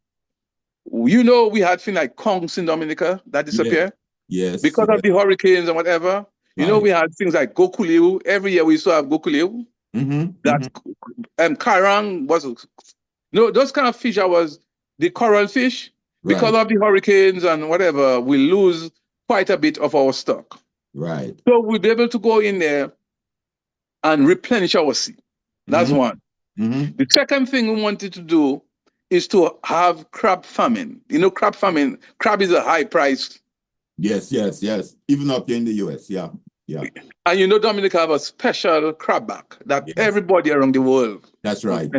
you know, we had things like conchs in Dominica that disappear. Yes. Because of the hurricanes and whatever. You know, we had things like gokuliu. Every year we used to have gokuliu. That karang was, those kind of fish that was the coral fish. Because of the hurricanes and whatever, we lose quite a bit of our stock. Right. So we'll be able to go in there and replenish our sea. That's one. The second thing we wanted to do is to have crab farming. You know, crab farming, crab is a high price. Yes. Even up here in the US, yeah. And you know, Dominica have a special crab back that everybody around the world. That's right.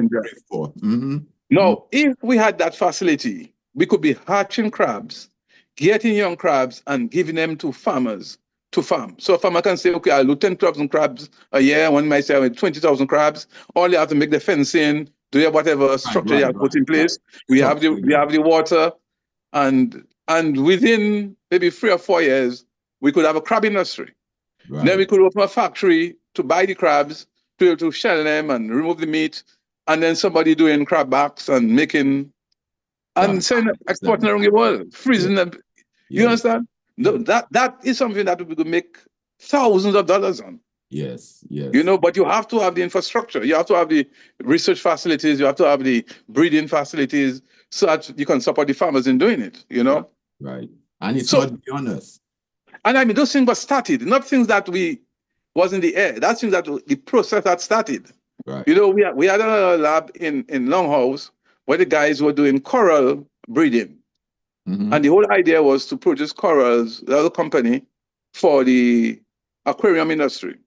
Now, if we had that facility, we could be hatching crabs, getting young crabs, and giving them to farmers to farm. So a farmer can say, okay, I'll do 10,000 crabs a year. One might say 20,000 crabs. All you have to make the fencing, do whatever structure you have to put in place. We have the water, and within maybe 3 or 4 years, we could have a crab industry. Then we could open a factory to buy the crabs, to shell them and remove the meat, and then somebody doing crab backs and making and exporting around the world, freezing them. You understand? No, that is something that we could make thousands of dollars on. Yes. You know, but you have to have the infrastructure. You have to have the research facilities. You have to have the breeding facilities so that you can support the farmers in doing it, you know? Right. And it's not be honest. And I mean, those things were started, not things that was in the air. That's things that the process had started. Right. You know, we had a lab in Longhouse where the guys were doing coral breeding. And the whole idea was to produce corals, the other company, for the aquarium industry.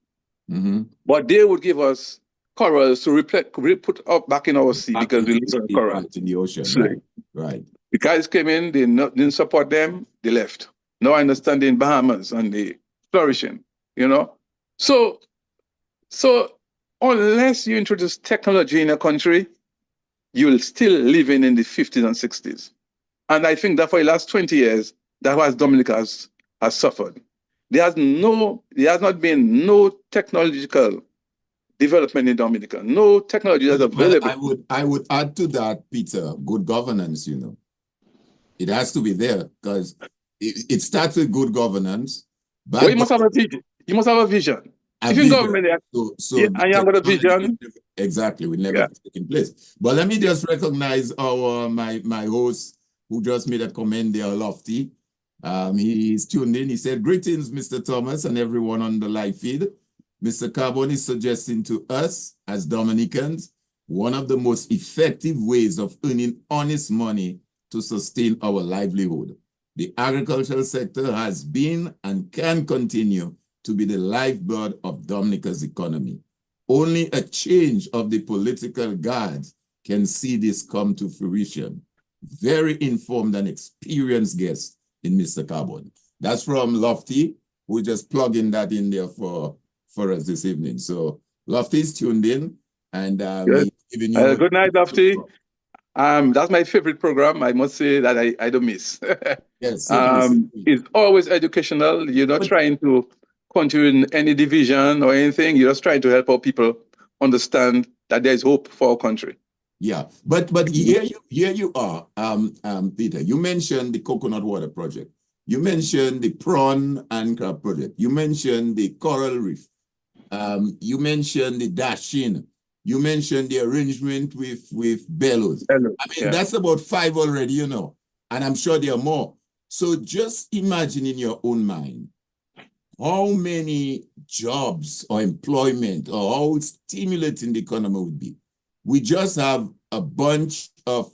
But they would give us corals to put up back in our sea because we lose corals in the ocean. Right. The guys came in, they didn't support them, they left. Now I understand in Bahamas and the flourishing, you know. So unless you introduce technology in a country, you'll still living in the 50s and 60s. And I think that for the last 20 years, that was Dominica's has suffered. There has not been no technological development in Dominica. No technology that's Well, available. I would add to that, Peter, good governance, you know. It has to be there because it starts with good governance. Well, you must have a vision. You must have a vision. If you're in government, So and you have got a vision. Exactly, will never take in place. But let me just recognize my host who just made a comment there, Lofty. He's tuned in. He said, "Greetings, Mr. Thomas and everyone on the live feed. Mr. Carbon is suggesting to us as Dominicans, one of the most effective ways of earning honest money to sustain our livelihood. The agricultural sector has been and can continue to be the lifeblood of Dominica's economy. Only a change of the political guards can see this come to fruition." Very informed and experienced guest in Mr. Carbon. That's from Lofty. We're just plugging that in there for us this evening. So Lofty's tuned in, and he's giving you good night, Lofty. That's my favorite program. I must say that I don't miss. Yes, it's always educational. You're not trying to continue in any division or anything. You're just trying to help our people understand that there's hope for our country. Yeah, but here you are, Peter. You mentioned the coconut water project. You mentioned the prawn and crab project. You mentioned the coral reef. You mentioned the dashing. You mentioned the arrangement with Bellows. I mean, that's about 5 already, you know, and I'm sure there are more. So just imagine in your own mind how many jobs or employment or how stimulating the economy would be. We just have a bunch of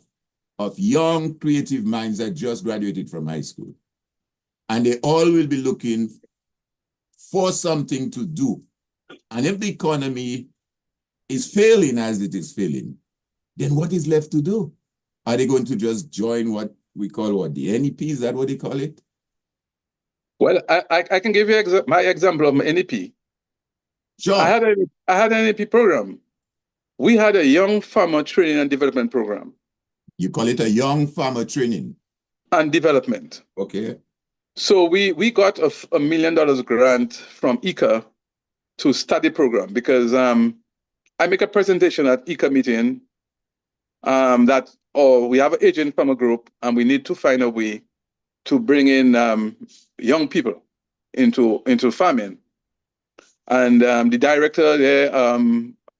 young creative minds that just graduated from high school, and they all will be looking for something to do. And if the economy is failing as it is failing, then what is left to do? Are they going to just join what we call the NEP? Is that what they call it? Well, I can give you my example of my NEP. Sure. I had an NEP program. We had a young farmer training and development program. You call it a young farmer training? And development. Okay. So we got a $1 million grant from ICA to start the program because I make a presentation at ICA meeting we have an agent farmer group and we need to find a way to bring in young people into farming. And the director there,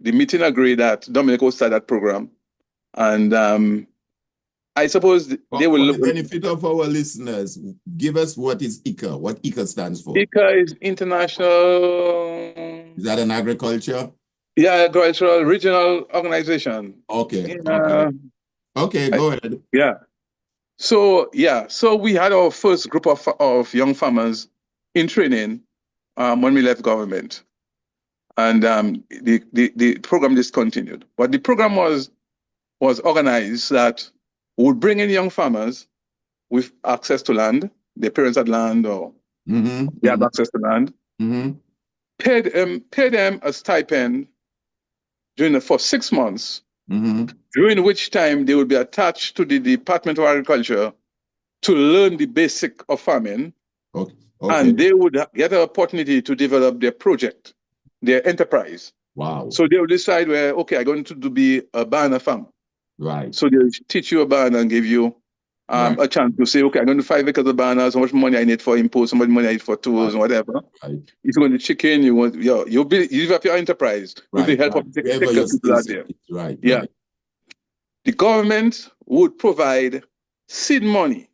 the meeting agreed that Dominica will start that program. And I suppose they will look. For the benefit of our listeners, give us what is ICA, what ICA stands for. ICA is International. Is that an agriculture? Yeah, agricultural regional organization. Okay. Okay. Okay, go ahead. Yeah. So we had our first group of young farmers in training when we left government. And the program discontinued. But the program was organized that would bring in young farmers with access to land. Their parents had land or they had access to land. Pay them a stipend for 6 months, during which time they would be attached to the Department of Agriculture to learn the basic of farming. Okay. And they would get an opportunity to develop their project, their enterprise. Wow. So they will decide I'm going to be a banana farmer. Right. So they'll teach you a banana and give you a chance to say, okay, I'm going to 5 acres of bananas, how much money I need for imports, how much money I need for tools and whatever. Right. If you're going to chicken, you develop your enterprise with the help of the people out there. Right. Yeah. Right. The government would provide seed money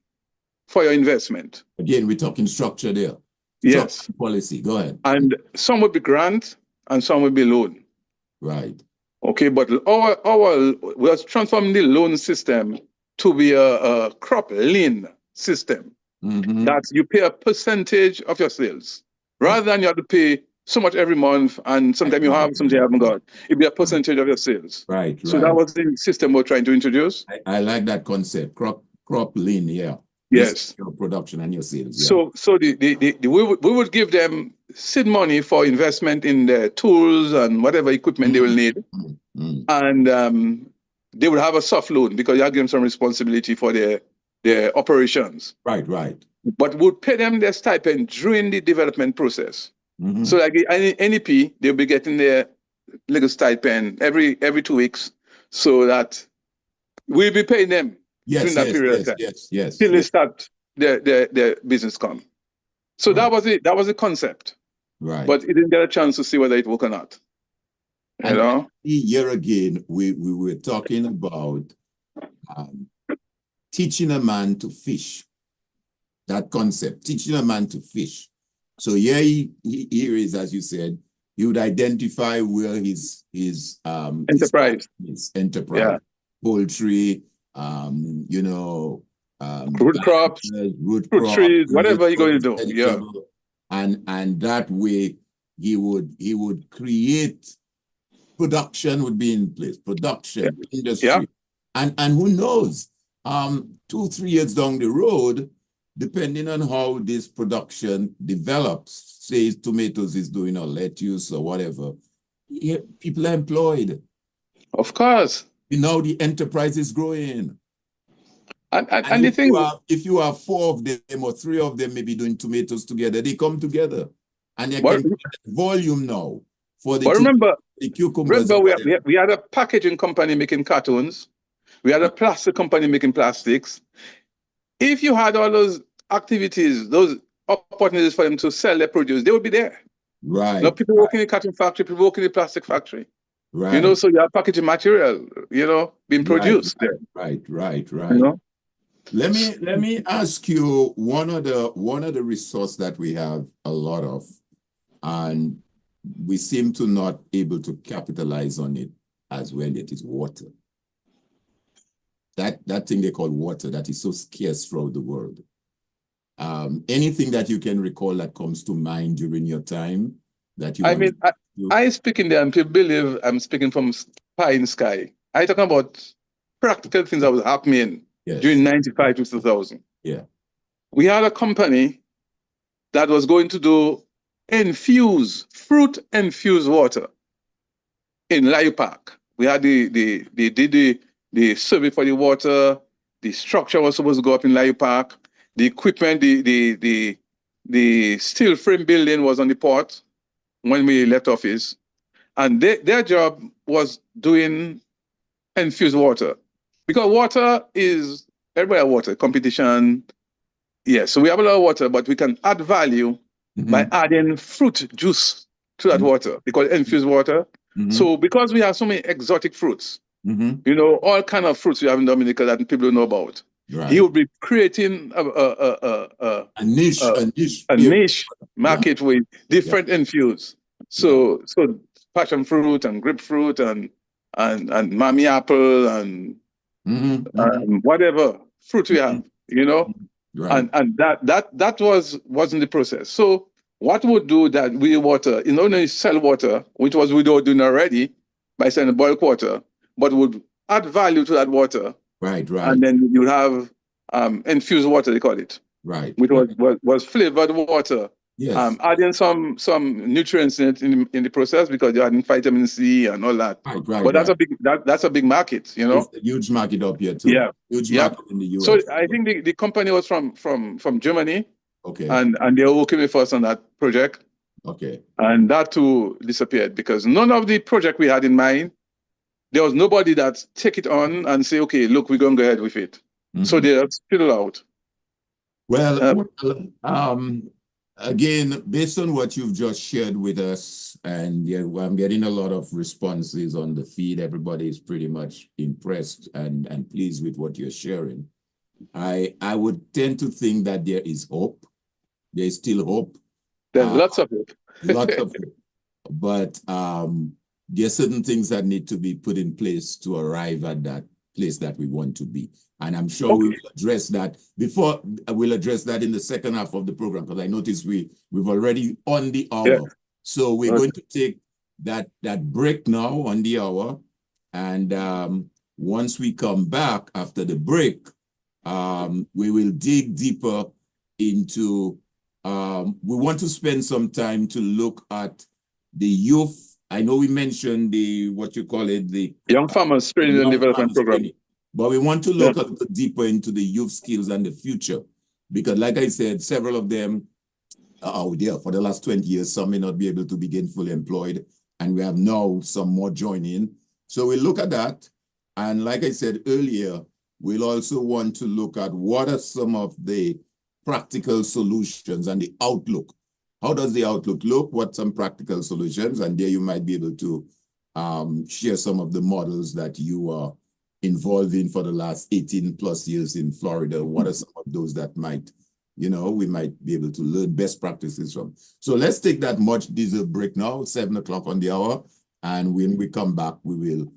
for your investment. Again, we're talking structure there. Yes. Structure policy. Go ahead. And some would be grant and some would be loan. Right. Okay, but we are transforming the loan system to be a crop lien system. That you pay a percentage of your sales rather than you have to pay so much every month and sometimes you have, sometimes you haven't got. It'd be a percentage of your sales. Right. So that was the system we're trying to introduce. I like that concept. Crop lien, yeah. Yes. Your production and your sales. Yeah. So we would give them seed money for investment in their tools and whatever equipment they will need. And they would have a soft loan because you have given some responsibility for their their operations. Right, right. But would pay them their stipend during the development process. Mhm. So like the NEP, they'll be getting their little stipend every 2 weeks, so that we'll be paying them during that period of time till they start their business come. So Right. that was the concept. Right. But it didn't get a chance to see whether it worked or not. You And know? here again, we were talking about teaching a man to fish. That concept, teaching a man to fish. So here here is, as you said, he would identify where his Enterprise. His enterprise, Yeah. poultry, you know, Root crops, root fruit trees, whatever you're going to do. Yeah. And that way he would create production would be in place, production, industry. Yeah. And who knows, 2-3 years down the road, depending on how this production develops, say tomatoes is doing or lettuce or whatever, people are employed. Of course. You know, the enterprise is growing. And the thing, if you have 4 of them or 3 of them maybe doing tomatoes together, they come together. And they can get volume now for the, the cucumbers. Remember, we had a packaging company making cartons. We had a plastic company making plastics. If you had all those activities, those opportunities for them to sell their produce, they would be there. Right. Now, people working in the carton factory, people working in the plastic factory. Right. You know, so you have packaging material, you know, being produced. Right. You know? Let me ask you one of the resource that we have a lot of, and we seem to not able to capitalize on it as well. It is water. That thing they call water that is so scarce throughout the world. Anything that you can recall that comes to mind during your time that you? I speak in there, and people believe I'm speaking from pie in the sky. I talking about practical things that was happening during 95 to 2000. Yeah. We had a company that was going to do fruit infused water in Layu Park. We had they did the survey for the water. The structure was supposed to go up in Layu Park. The equipment, the steel frame building was on the port when we left office, and their job was doing infused water, because water is everywhere. Water competition, yes. So we have a lot of water, but we can add value by adding fruit juice to that water, because infused water. So because we have so many exotic fruits, you know, all kind of fruits we have in Dominica that people don't know about. Right. He would be creating a niche market with different infused. So passion fruit and grapefruit and mammy apple and whatever fruit we have, you know, and that wasn't the process. So what would do that we water, you know, only sell water, which was we were doing already by selling bulk water, but would add value to that water. Right. And then you have infused water, they call it. Right. Which was flavored water. Yes. Adding some nutrients in it in the process, because you're adding vitamin C and all that. Right. But that's a big market, you know. It's a huge market up here too. Yeah. Huge market in the US. So I think the company was from Germany. Okay. And they were working with us on that project. Okay. And that too disappeared, because none of the project we had in mind, there was nobody that take it on and say, okay, look, we're going to go ahead with it. So they are still out. Well, again, based on what you've just shared with us, and I'm getting a lot of responses on the feed. Everybody is pretty much impressed and pleased with what you're sharing. I would tend to think that there is hope. There is still hope. There's lots of hope. Lots of hope. But there are certain things that need to be put in place to arrive at that place that we want to be. And I'm sure we'll address that before. We'll address that in the second half of the program, because I noticed we've already on the hour. Yeah. So we're going to take that break now on the hour. And once we come back after the break, we will dig deeper into, we want to spend some time to look at the youth. I know we mentioned the Young Farmers Training and Development Program. But we want to look a little deeper into the youth skills and the future. Because like I said, several of them are out there for the last 20 years. Some may not be able to begin fully employed. And we have now some more joining. So we look at that. And like I said earlier, we'll also want to look at what are some of the practical solutions and the outlook. How does the outlook look? What some practical solutions? And there you might be able to share some of the models that you are involved in for the last 18 plus years in Florida. What are some of those that might, you know, we might be able to learn best practices from? So let's take that much deserved break now, 7 o'clock on the hour. And when we come back, we will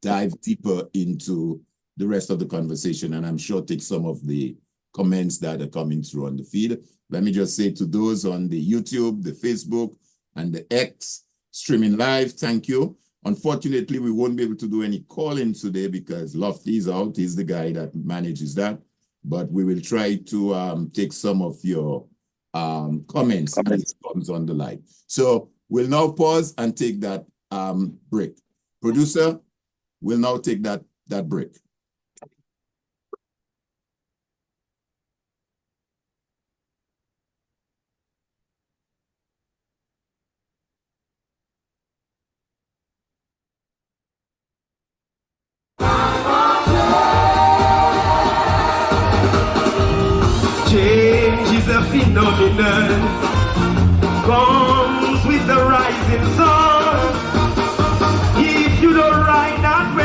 dive deeper into the rest of the conversation. And I'm sure take some of the comments that are coming through on the feed. Let me just say to those on the YouTube, the Facebook, and the X streaming live, thank you. Unfortunately, we won't be able to do any calling today because Lofty is out. He's the guy that manages that. But we will try to take some of your comments as it comes on the live. So we'll now pause and take that break. Producer, we'll now take that break. Change is a phenomenon, comes with the rising sun. If you don't ride that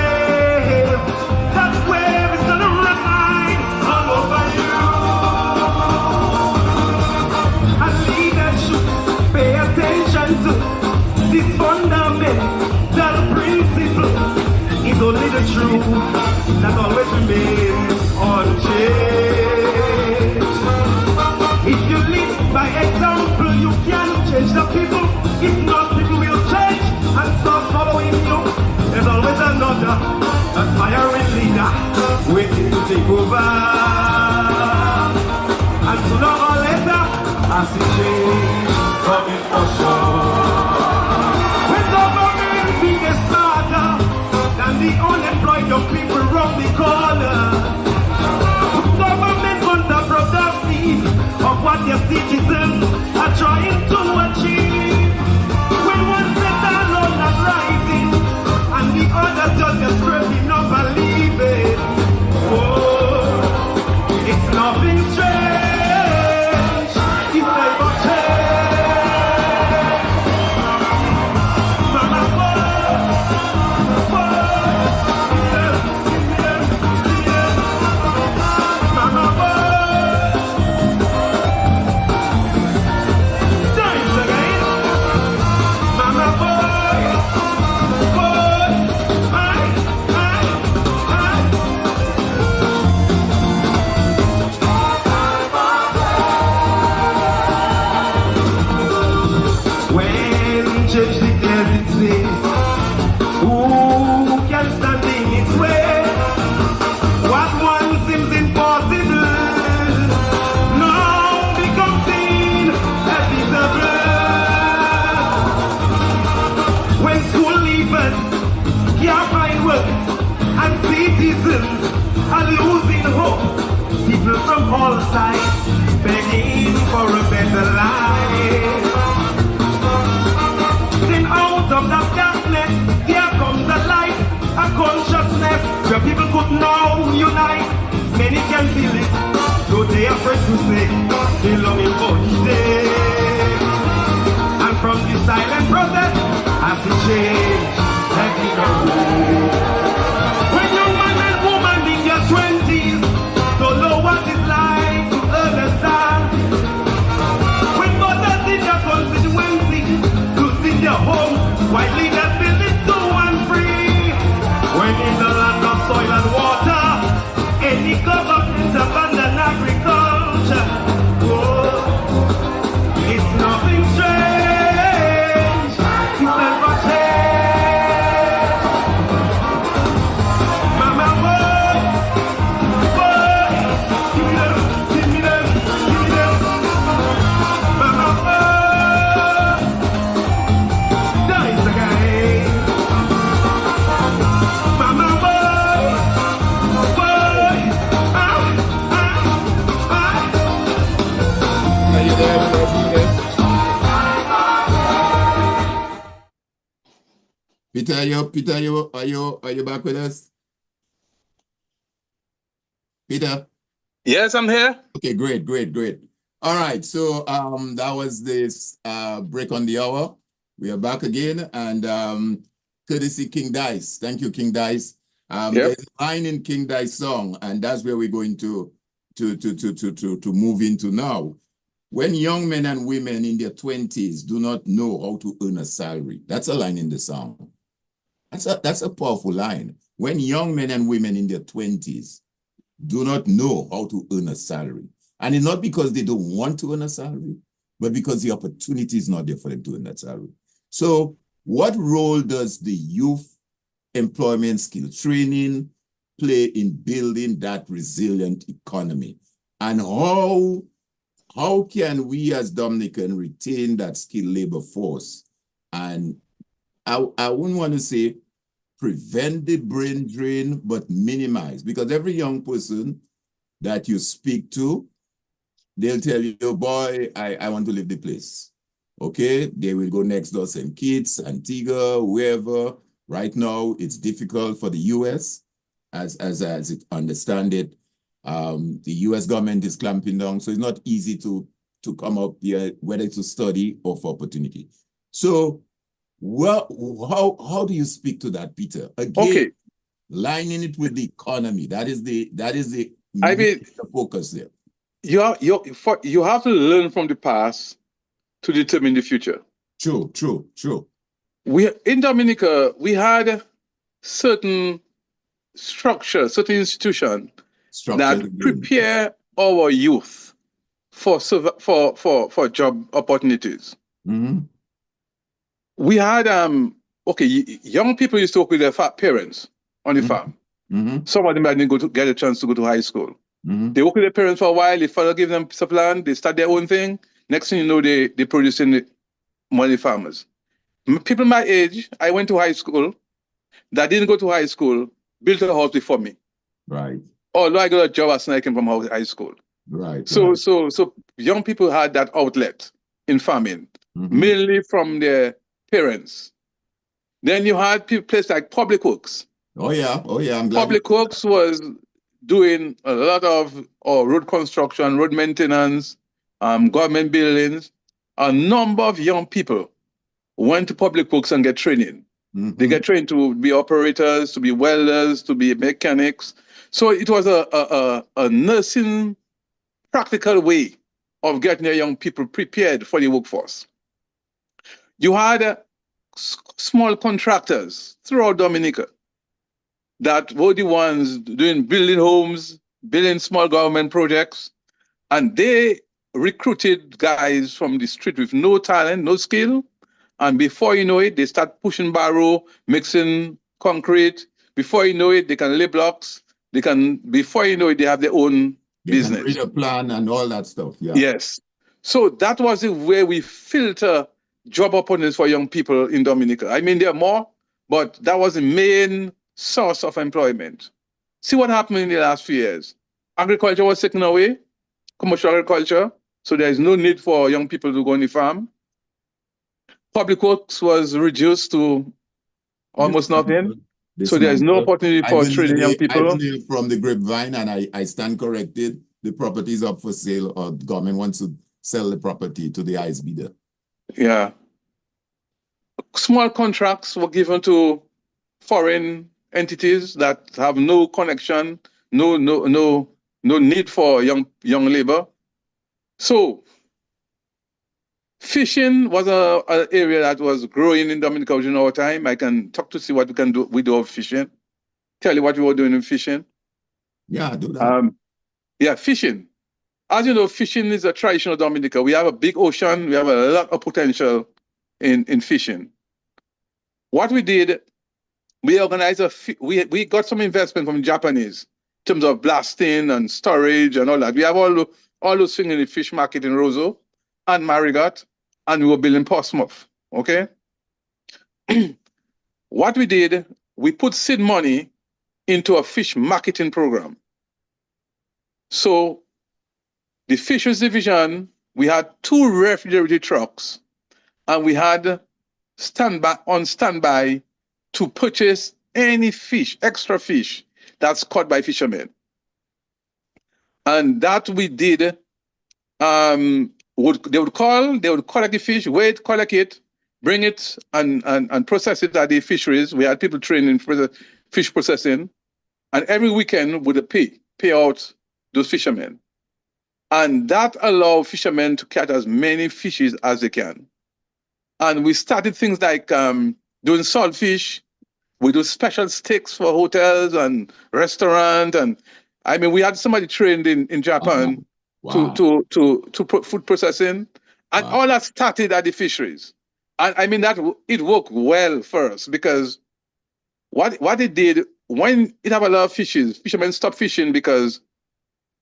wave is gonna ride all over you. And leaders should pay attention to this fundamental principle. It's only the truth that always remains unchanged. If you live by example, you can change the people. If not, people will change and start following you. There's always another aspiring leader waiting to take over. And sooner or later, I see change coming for sure. When government being smarter than the unemployed young people round the corner. Government counterproductive of what your citizens are trying to achieve. When one set alone not rising and the others just scraping up and leaving. Oh, it's nothing strange. It's never change. Mama, are losing hope. People from all sides begging for a better life. Then out of that darkness, here comes a light, a consciousness where people could now unite. Many can feel it, though they are afraid to say they longing for the day. And from this silent protest, I see change heading away. When young man and woman in your 20s don't know what it's like to understand. When mothers in your constituency losing their homes while leaders building to and free. When in the land of soil and water, any government abandon agriculture. Oh, it's nothing strange. It's never changed. Mama boy, Peter, are you back with us? Peter? Yes, I'm here. Okay, great. All right, so that was this break on the hour. We are back again, and courtesy King Dice. Thank you, King Dice. Yep. There's a line in King Dice's song, and that's where we're going to move into now. When young men and women in their 20s do not know how to earn a salary, that's a line in the song. That's a powerful line. When young men and women in their 20s do not know how to earn a salary, and it's not because they don't want to earn a salary, but because the opportunity is not there for them to earn that salary. So what role does the youth employment skill training play in building that resilient economy? And how can we as Dominican retain that skilled labor force? And I wouldn't want to say prevent the brain drain, but minimize, because every young person that you speak to, they'll tell you, oh boy, I want to leave the place. Okay, they will go next door, St. Kitts, Antigua, wherever. Right now, it's difficult for the US, as it understand it. The US government is clamping down, so it's not easy to come up here, whether to study or for opportunity. So, well, how do you speak to that, Peter? Again, Okay. lining it with the economy. That is the I mean, focus there. you have to learn from the past to determine the future. True. In Dominica, we had certain structure, certain institution that prepare our youth for job opportunities. Mm-hmm. We had young people used to work with their parents on the farm. Mm-hmm. Some of them didn't get a chance to go to high school. Mm-hmm. They work with their parents for a while. They father give them a piece of land. They start their own thing. Next thing you know, they producing money farmers. People my age, I went to high school. That didn't go to high school, built a house before me. Right. Although I got a job as I came from high school. Right. So young people had that outlet in farming, mainly from their parents. Then you had places like Public Works. Oh yeah. I'm glad. Public Works was doing a lot of road construction, road maintenance, government buildings. A number of young people went to Public Works and get training. Mm-hmm. They get trained to be operators, to be welders, to be mechanics. So it was a nursing practical way of getting the young people prepared for the workforce. You had small contractors throughout Dominica that were the ones building homes, building small government projects, and they recruited guys from the street with no talent, no skill. And before you know it, they start pushing barrow, mixing concrete. Before you know it, they can lay blocks. Before you know it, they have their own business. Can read a plan and all that stuff. Yeah. Yes. So that was the way we filter job opportunities for young people in Dominica. I mean, there are more, but that was the main source of employment. See what happened in the last few years. Agriculture was taken away, commercial agriculture. So there is no need for young people to go on the farm. Public Works was reduced to almost nothing. So there is no opportunity for training young people. I hear from the grapevine, and I stand corrected. The property is up for sale, or the government wants to sell the property to the highest bidder. Yeah. Small contracts were given to foreign entities that have no connection, no need for young labor. So fishing was an area that was growing in Dominica during our time. I can talk to see what we can do with our fishing. Tell you what we were doing in fishing. Yeah, do that. Fishing. As you know, fishing is a traditional Dominica. We have a big ocean. We have a lot of potential in fishing. What we did, we organized we got some investment from the Japanese in terms of blasting and storage and all that. We have all those things in the fish market in Roseau and Marigot, and we were building Portsmouth. Okay. What we did, we put seed money into a fish marketing program. So the fisheries division, we had 2 refrigerated trucks, and we had on standby to purchase any fish, extra fish that's caught by fishermen. And that we did. They would collect the fish, wait, collect it, bring it and process it at the fisheries. We had people trained in fish processing, and every weekend would pay out those fishermen. And that allowed fishermen to catch as many fishes as they can. And we started things like doing saltfish. We do special sticks for hotels and restaurants. And I mean, we had somebody trained in Japan to food processing. And all that started at the fisheries. And I mean, that it worked well for us, because what it did, when it have a lot of fishes, fishermen stopped fishing because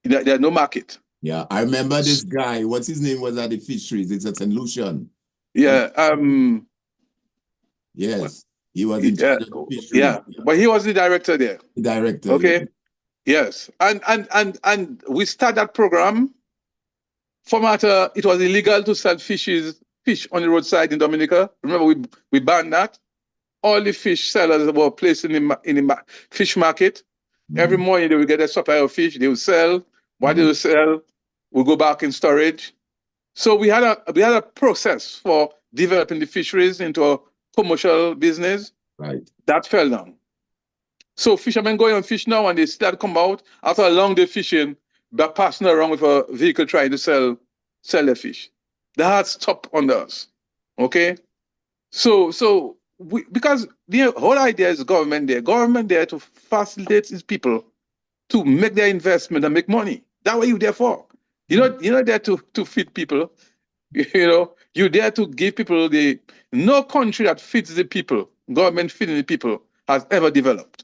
there's no market. Yeah, I remember this guy. What's his name was at the fisheries? It's at St. Lucian. Yeah. Yes, he was in charge of the fisheries. Yeah, but he was the director there. The director. Okay. Yeah. Yes, and we started that program. For matter, it was illegal to sell fish on the roadside in Dominica. Remember, we banned that. All the fish sellers were placed in the fish market. Every morning they would get a supply of fish. They would sell. What they would sell, we go back in storage. So we had a process for developing the fisheries into a commercial business. Right. That fell down. So fishermen go on fish now, and they start to come out after a long day fishing, they're passing around with a vehicle trying to sell their fish. That stopped on us. Okay? So because the whole idea is government there to facilitate these people to make their investment and make money. That's what you're there for. You're not there to feed people. You're there to give people no country that feeds the people, government feeding the people, has ever developed.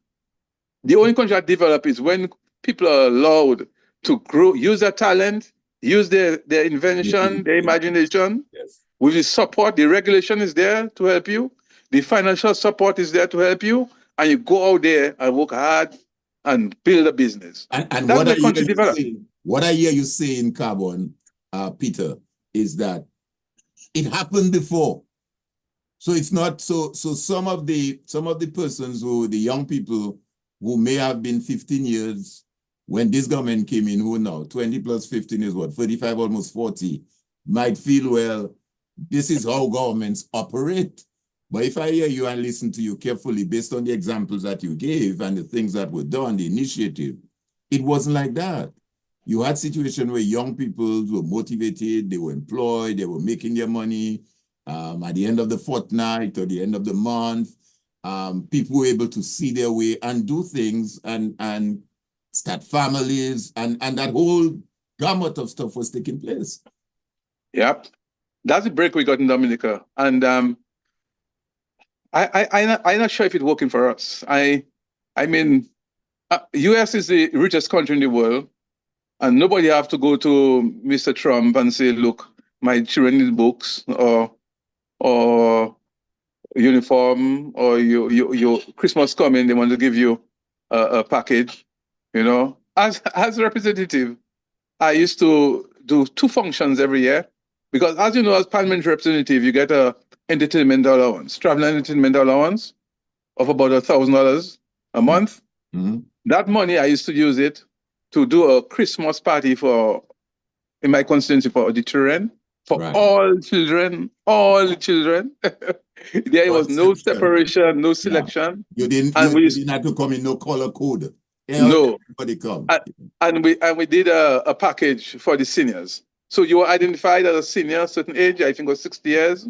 The only country that developed is when people are allowed to grow, use their talent, use their invention, their imagination. Yes. With the support, the regulation is there to help you. The financial support is there to help you. And you go out there and work hard and build a business. And what I hear you saying, Carbon, Peter, is that it happened before. So it's not so some of the persons the young people who may have been 15 years when this government came in, who now 20 plus 15 is what, 35, almost 40, might feel, well, this is how governments operate. But if I hear you and listen to you carefully, based on the examples that you gave and the things that were done, the initiative, it wasn't like that. You had situations where young people were motivated, they were employed, they were making their money. At the end of the fortnight or the end of the month, people were able to see their way and do things and start families, and that whole gamut of stuff was taking place. Yep. That's the break we got in Dominica. And I'm not sure if it's working for us. I mean, US is the richest country in the world, and nobody have to go to Mr. Trump and say, look, my children need books or uniform, or your Christmas coming, they want to give you a package. As a representative, I used to do 2 functions every year, because as you know, as parliamentary representative, you get a entertainment allowance, travel and entertainment allowance of about $1,000 a month. Mm-hmm. That money, I used to use it to do a Christmas party in my constituency for the children, for all children. There was no separation, no selection. Yeah. You didn't have to come in no color code. No. Everybody come. And we did a package for the seniors. So you were identified as a senior, a certain age, I think it was 60 years,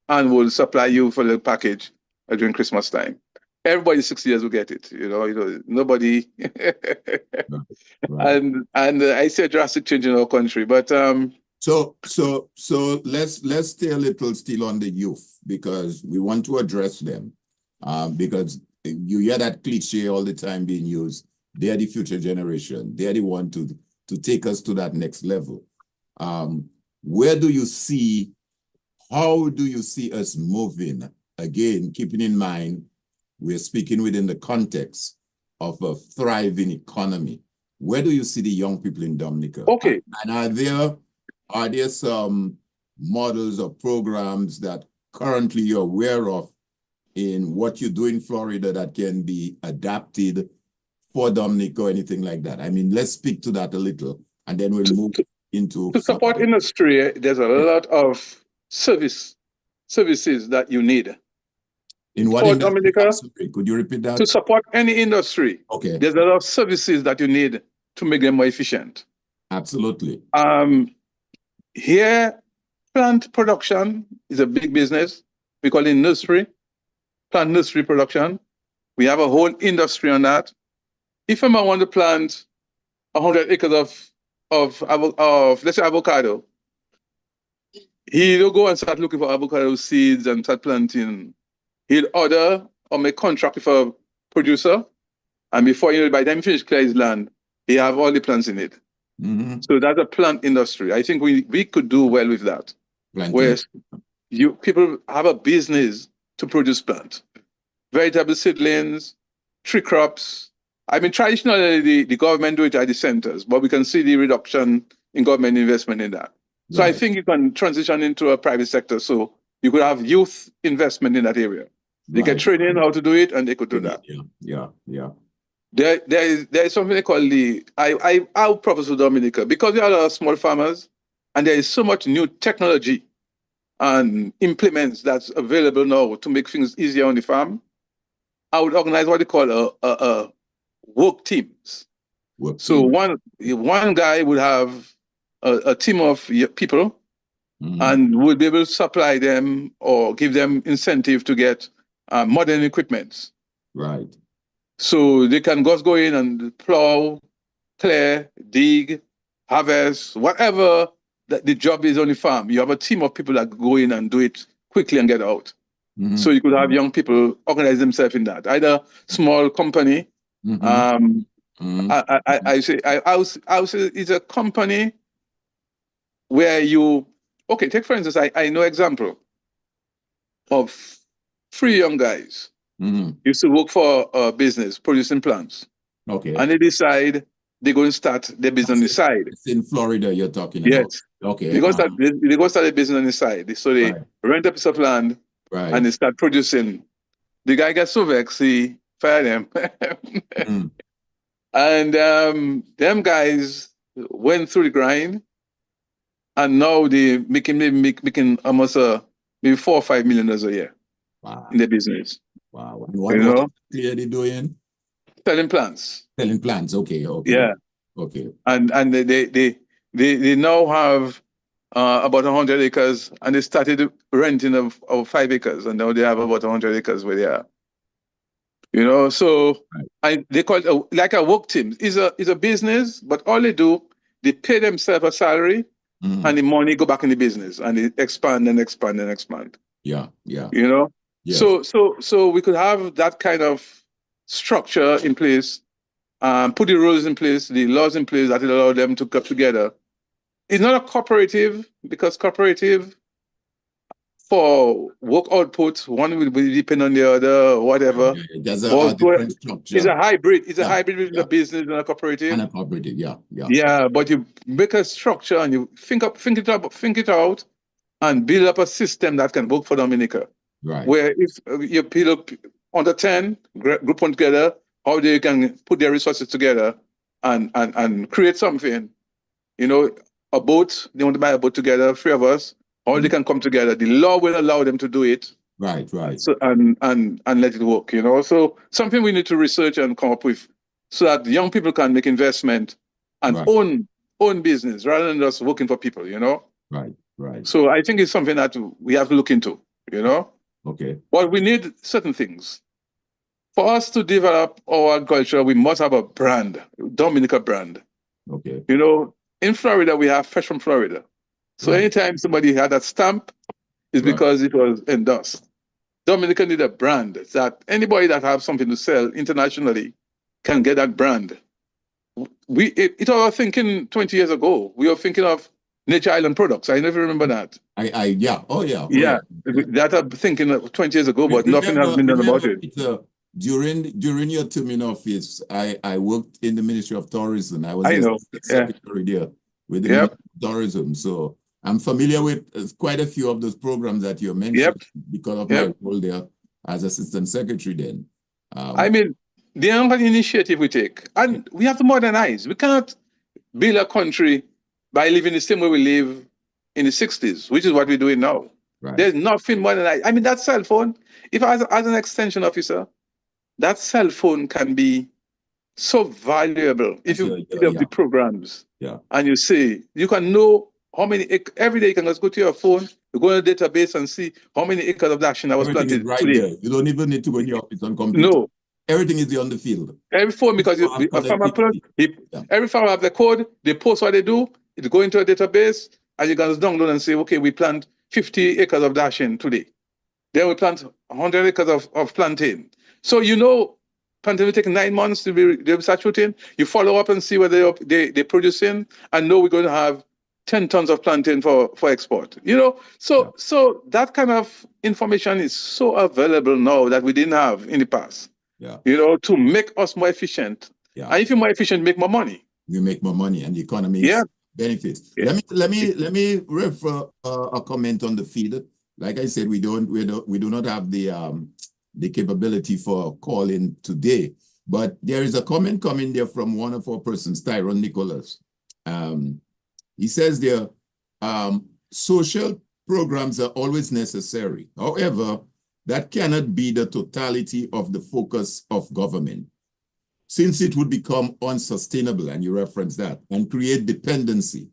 and we'll supply you for the package during Christmas time. Everybody 60 years will get it, nobody. Right. And I see a drastic change in our country, but So let's stay a little still on the youth, because we want to address them, because you hear that cliche all the time being used. They are the future generation. They are the one to take us to that next level. How do you see us moving? Again, keeping in mind, we're speaking within the context of a thriving economy. Where do you see the young people in Dominica? Okay. And are there some models or programs that currently you're aware of in what you do in Florida that can be adapted for Dominica or anything like that? I mean, let's speak to that a little, and then we'll move into... To support industry, there's a lot of services that you need. In what for industry? Dominica, Sorry, could you repeat that? To support any industry, okay, there's a lot of services that you need to make them more efficient. Absolutely. Here, plant production is a big business. We call it nursery, plant nursery production. We have a whole industry on that. If I want to plant 100 acres of let's say avocado, he'll go and start looking for avocado seeds and start planting. He'll order or make contract with a producer, and before you know, by the time he finish clear his land, he have all the plants in it. Mm-hmm. So that's a plant industry. I think we could do well with that. Where people have a business to produce plant, vegetable seedlings, tree crops. I mean, traditionally the government do it at the centers, but we can see the reduction in government investment in that. So I think you can transition into a private sector. So you could have youth investment in that area. They get training how to do it, and they could do that. Yeah. There is something they call I'll propose to Dominica, because there are a lot of small farmers, and there is so much new technology and implements that's available now to make things easier on the farm. I would organize what they call a work teams. One guy would have a team of people, and would be able to supply them or give them incentive to get modern equipment. Right. So they can just go in and plow, clear, dig, harvest, whatever the job is on the farm. You have a team of people that go in and do it quickly and get out. Mm-hmm. So you could have young people organize themselves in that. Either small company. Mm-hmm. I would say it's a company where you, okay, take for instance, I know example of 3 young guys. Mm-hmm. Used to work for a business producing plants. Okay. And they decide they're going to start their business on the side. It's in Florida you're talking about. Yes. Okay. They go start a business on the side. So they rent a piece of land and they start producing. The guy gets so vexed, he fired them. And them guys went through the grind, and now they making almost maybe $4 or $5 million a year in their business. Wow. And what are they doing? Selling plants. Selling plants. Okay. Yeah. Okay. And they now have about 100 acres, and they started renting of 5 acres, and now they have about 100 acres where they are. So they call it like a work team. It's a business, but all they do, they pay themselves a salary, and the money go back in the business, and they expand and expand and expand. Yeah. Yes. So we could have that kind of structure in place, put the rules in place, the laws in place that will allow them to come together. It's not a cooperative, because cooperative for work output, one will be depend on the other, whatever. There's a different structure. It's a hybrid. It's a hybrid between a business and a cooperative. And a cooperative, yeah. Yeah, but you make a structure and you think it out, and build up a system that can work for Dominica. Right. Where if you build up under 10, group them together, how they can put their resources together and create something. A boat, they want to buy a boat together, 3 of us, how they can come together. The law will allow them to do it. Right. So and let it work, So something we need to research and come up with, so that young people can make investment and own business rather than just working for people, Right. So I think it's something that we have to look into, Okay. But we need certain things. For us to develop our culture, we must have a brand, Dominica brand. Okay. In Florida, we have Fresh from Florida. So anytime somebody had that stamp, it's because it was endorsed. Dominica need a brand that anybody that have something to sell internationally can get that brand. It was thinking 20 years ago. We were thinking of Nature Island products. I never remember that. Yeah. That I'm thinking of 20 years ago, but nothing has been done about it. During your term in office, I worked in the Ministry of Tourism. I was secretary there with the Ministry of Tourism. So I'm familiar with quite a few of those programs that you mentioned because of my role there as assistant secretary then. I mean, the only initiative we take, and we have to modernize. We cannot build a country by living the same way we live in the 60s, which is what we're doing now. Right. There's nothing modernized. I mean, that cell phone, if as an extension officer, that cell phone can be so valuable if you have the programs. Yeah. And you say, you can know how many, every day you can just go to your phone, you go in a database and see how many acres of dash that was Everything planted is right today. there. You don't even need to go in your office on computer. No. Everything is there on the field. Every phone, because a farmer every farmer have the code, they post what they do, it go into a database, and you can just download and say, okay, we plant 50 acres of dashing today. Then we plant 100 acres of plantain. So you know, plantain will take 9 months to be start shooting. You follow up and see whether they're producing, and know we're going to have 10 tons of plantain for export. You know, so that kind of information is so available now that we didn't have in the past. Yeah. You know, to make us more efficient. Yeah. And if you're more efficient, make more money. You make more money and the economy benefits. Yeah. Let me refer a comment on the feed. Like I said, we do not have the capability for calling today, but there is a comment coming there from one of our persons, Tyrone Nicholas. He says there, social programs are always necessary. However, that cannot be the totality of the focus of government, since it would become unsustainable, and you reference that, and create dependency.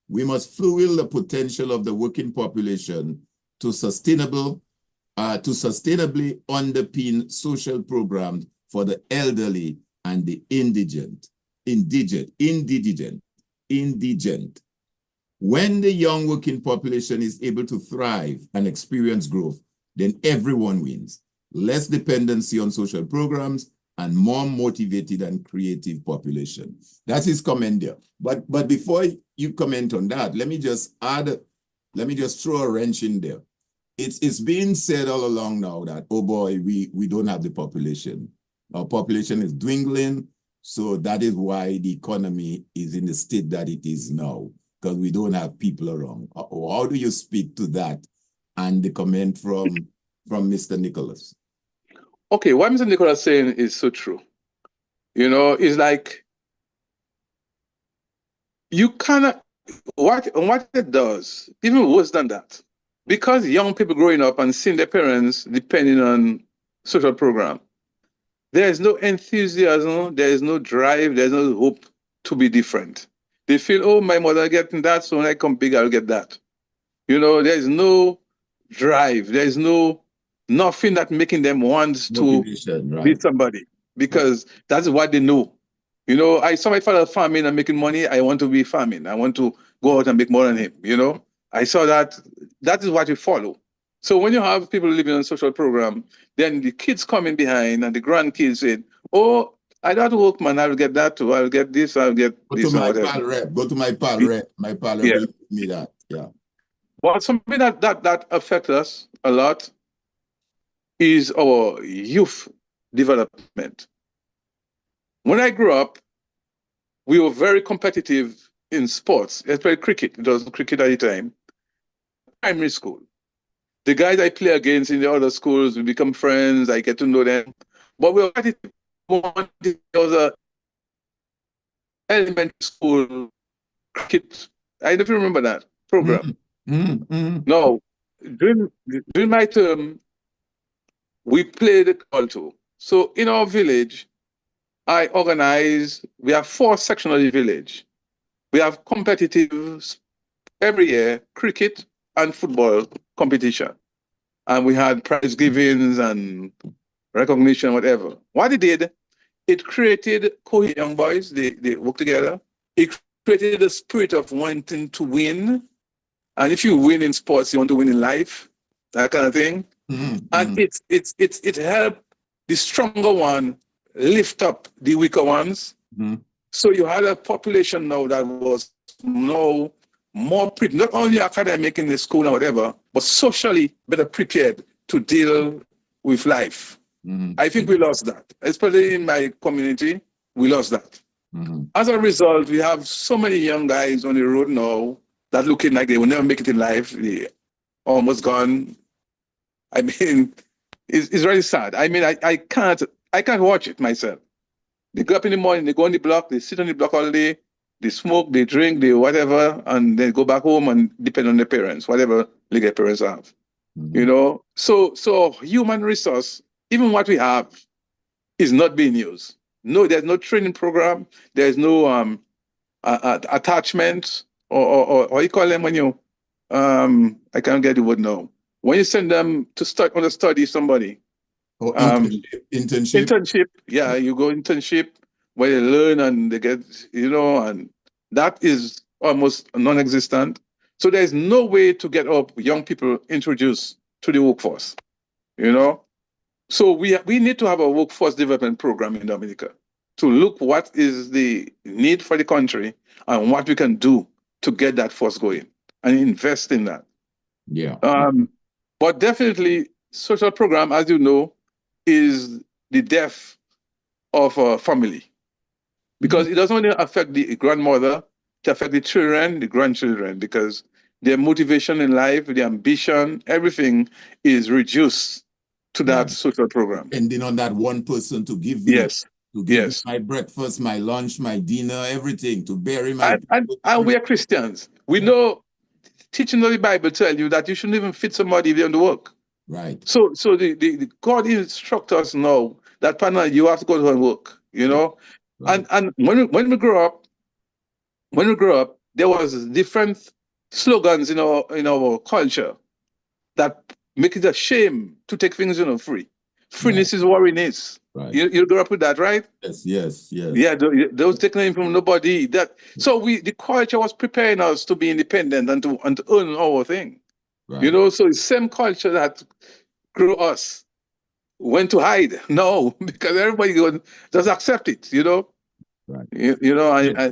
We must fuel the potential of the working population to sustainably underpin social programs for the elderly and the indigent. When the young working population is able to thrive and experience growth, then everyone wins. Less dependency on social programs and more motivated and creative population. That's his comment there. But before you comment on that, let me just throw a wrench in there. It's being said all along now that, oh boy, we don't have the population. Our population is dwindling, so that is why the economy is in the state that it is now, because we don't have people around. How do you speak to that and the comment from Mr. Nicholas? Okay, what Mr. Nicholas is saying is so true. You know, it's like you cannot, what it does, even worse than that, because young people growing up and seeing their parents depending on social program, there is no enthusiasm, there is no drive, there is no hope to be different. They feel, oh, my mother getting that, so when I come big, I'll get that. You know, there is no drive, there is nothing that making them want to be somebody, because that's what they know. You know, I saw my father farming and making money. I want to be farming. I want to go out and make more than him. You know, I saw that is what we follow. So when you have people living on a social program, then the kids coming behind and the grandkids saying, oh, I don't work, man. I'll get that too. I'll get this. I'll get this. Go to my pal rep. My pal rep will give me that. Yeah. Well, something that affects us a lot is our youth development. When I grew up, we were very competitive in sports, especially cricket. It was cricket at the time. Primary school. The guys I play against in the other schools, we become friends, I get to know them. But we were competitive. There was a elementary school cricket, I don't remember that program. No, during my term, we played also. So in our village, I organize, we have 4 sections of the village. We have competitive every year, cricket and football competition. And we had prize givings and recognition, whatever. What it did, it created young boys, they work together. It created a spirit of wanting to win. And if you win in sports, you want to win in life, that kind of thing. And it helped the stronger one lift up the weaker ones. So you had a population now that was more not only academic in the school or whatever, but socially better prepared to deal with life. I think we lost that, especially in my community. We lost that. As a result, we have so many young guys on the road now that looking like they will never make it in life. They almost gone. I mean, is really sad. I mean, I can't watch it myself. They go up in the morning, they go on the block, they sit on the block all day, they smoke, they drink, they whatever, and they go back home and depend on their parents, whatever legal parents have. You know, so human resource, even what we have, is not being used. No, there's no training program. There's no attachment or you call them when you I can't get the word now. When you send them to study somebody. Or internship. Internship, yeah, you go internship where they learn and they get, you know, and that is almost non-existent. So there's no way to get up young people introduced to the workforce, you know. So we need to have a workforce development program in Dominica to look what is the need for the country and what we can do to get that force going and invest in that. Yeah. But definitely, social program, as you know, is the death of a family, because it doesn't only affect the grandmother, it affects the children, the grandchildren, because their motivation in life, the ambition, everything is reduced to that social program. Depending on that one person to give me. Yes. To give me my breakfast, my lunch, my dinner, everything, to bury my... And we are Christians. We know, teaching of the Bible tell you that you shouldn't even feed somebody if they don't work. Right. So the God instructs us now that partner, you have to go to and work, you know. Right. And when we grow up, there was different slogans in our culture that make it a shame to take things, you know, free. Freeness is worriness. Right. You grew up with that, right? Yes. Yeah, those taking from nobody. So the culture was preparing us to be independent and to earn our thing. Right. You know, so the same culture that grew us went to hide. No, because everybody just accept it, you know. Right. You know, I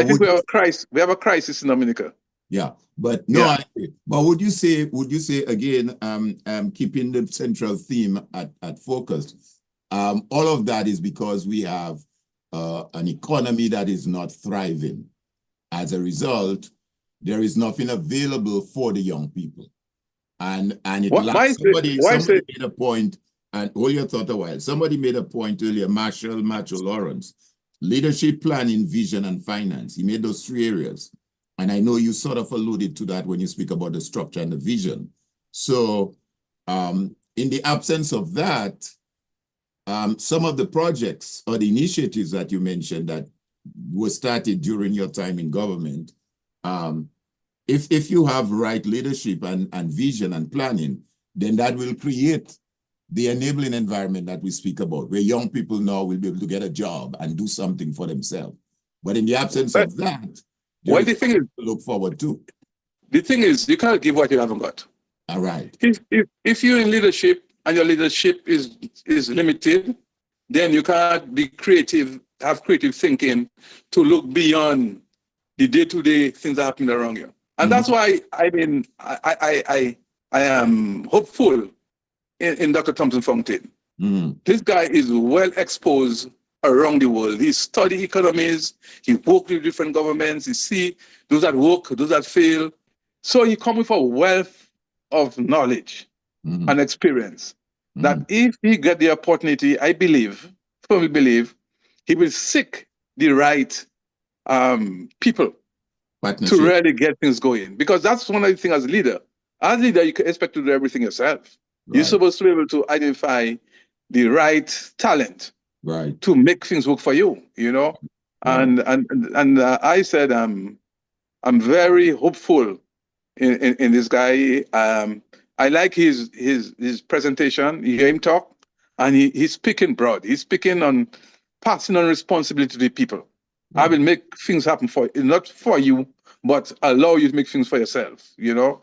think we have a crisis. We have a crisis in Dominica. Yeah, but no, but would you say again, keeping the central theme at focus, all of that is because we have an economy that is not thriving. As a result, there is nothing available for the young people, and it lacks. Somebody made a point, and hold your thought a while. Somebody made a point earlier. Marshall Lawrence, leadership, planning, vision, and finance. He made those three areas. And I know you sort of alluded to that when you speak about the structure and the vision. So in the absence of that, some of the projects or the initiatives that you mentioned that were started during your time in government, if you have right leadership and vision and planning, then that will create the enabling environment that we speak about, where young people now will be able to get a job and do something for themselves. But in the absence of that, well, the thing is, to look forward to. The thing is, you can't give what you haven't got. All right. If you're in leadership and your leadership is limited, then you can't be creative, have creative thinking to look beyond the day-to-day things that happen around you. And that's why I am hopeful in Dr. Thompson Fountain. This guy is well exposed around the world. He studied economies, he worked with different governments, he see those that work, those that fail. So he comes with a wealth of knowledge and experience that if he get the opportunity, I firmly believe, he will seek the right people to really get things going. Because that's one of the things as a leader. As a leader, you can expect to do everything yourself. Right. You're supposed to be able to identify the right talent. Right. To make things work for you, you know, and I said I'm very hopeful in this guy. I like his presentation. You hear him talk, and he's speaking broad. He's speaking on passing on responsibility to the people. Right. I will make things happen for you, not for you, but allow you to make things for yourself. You know.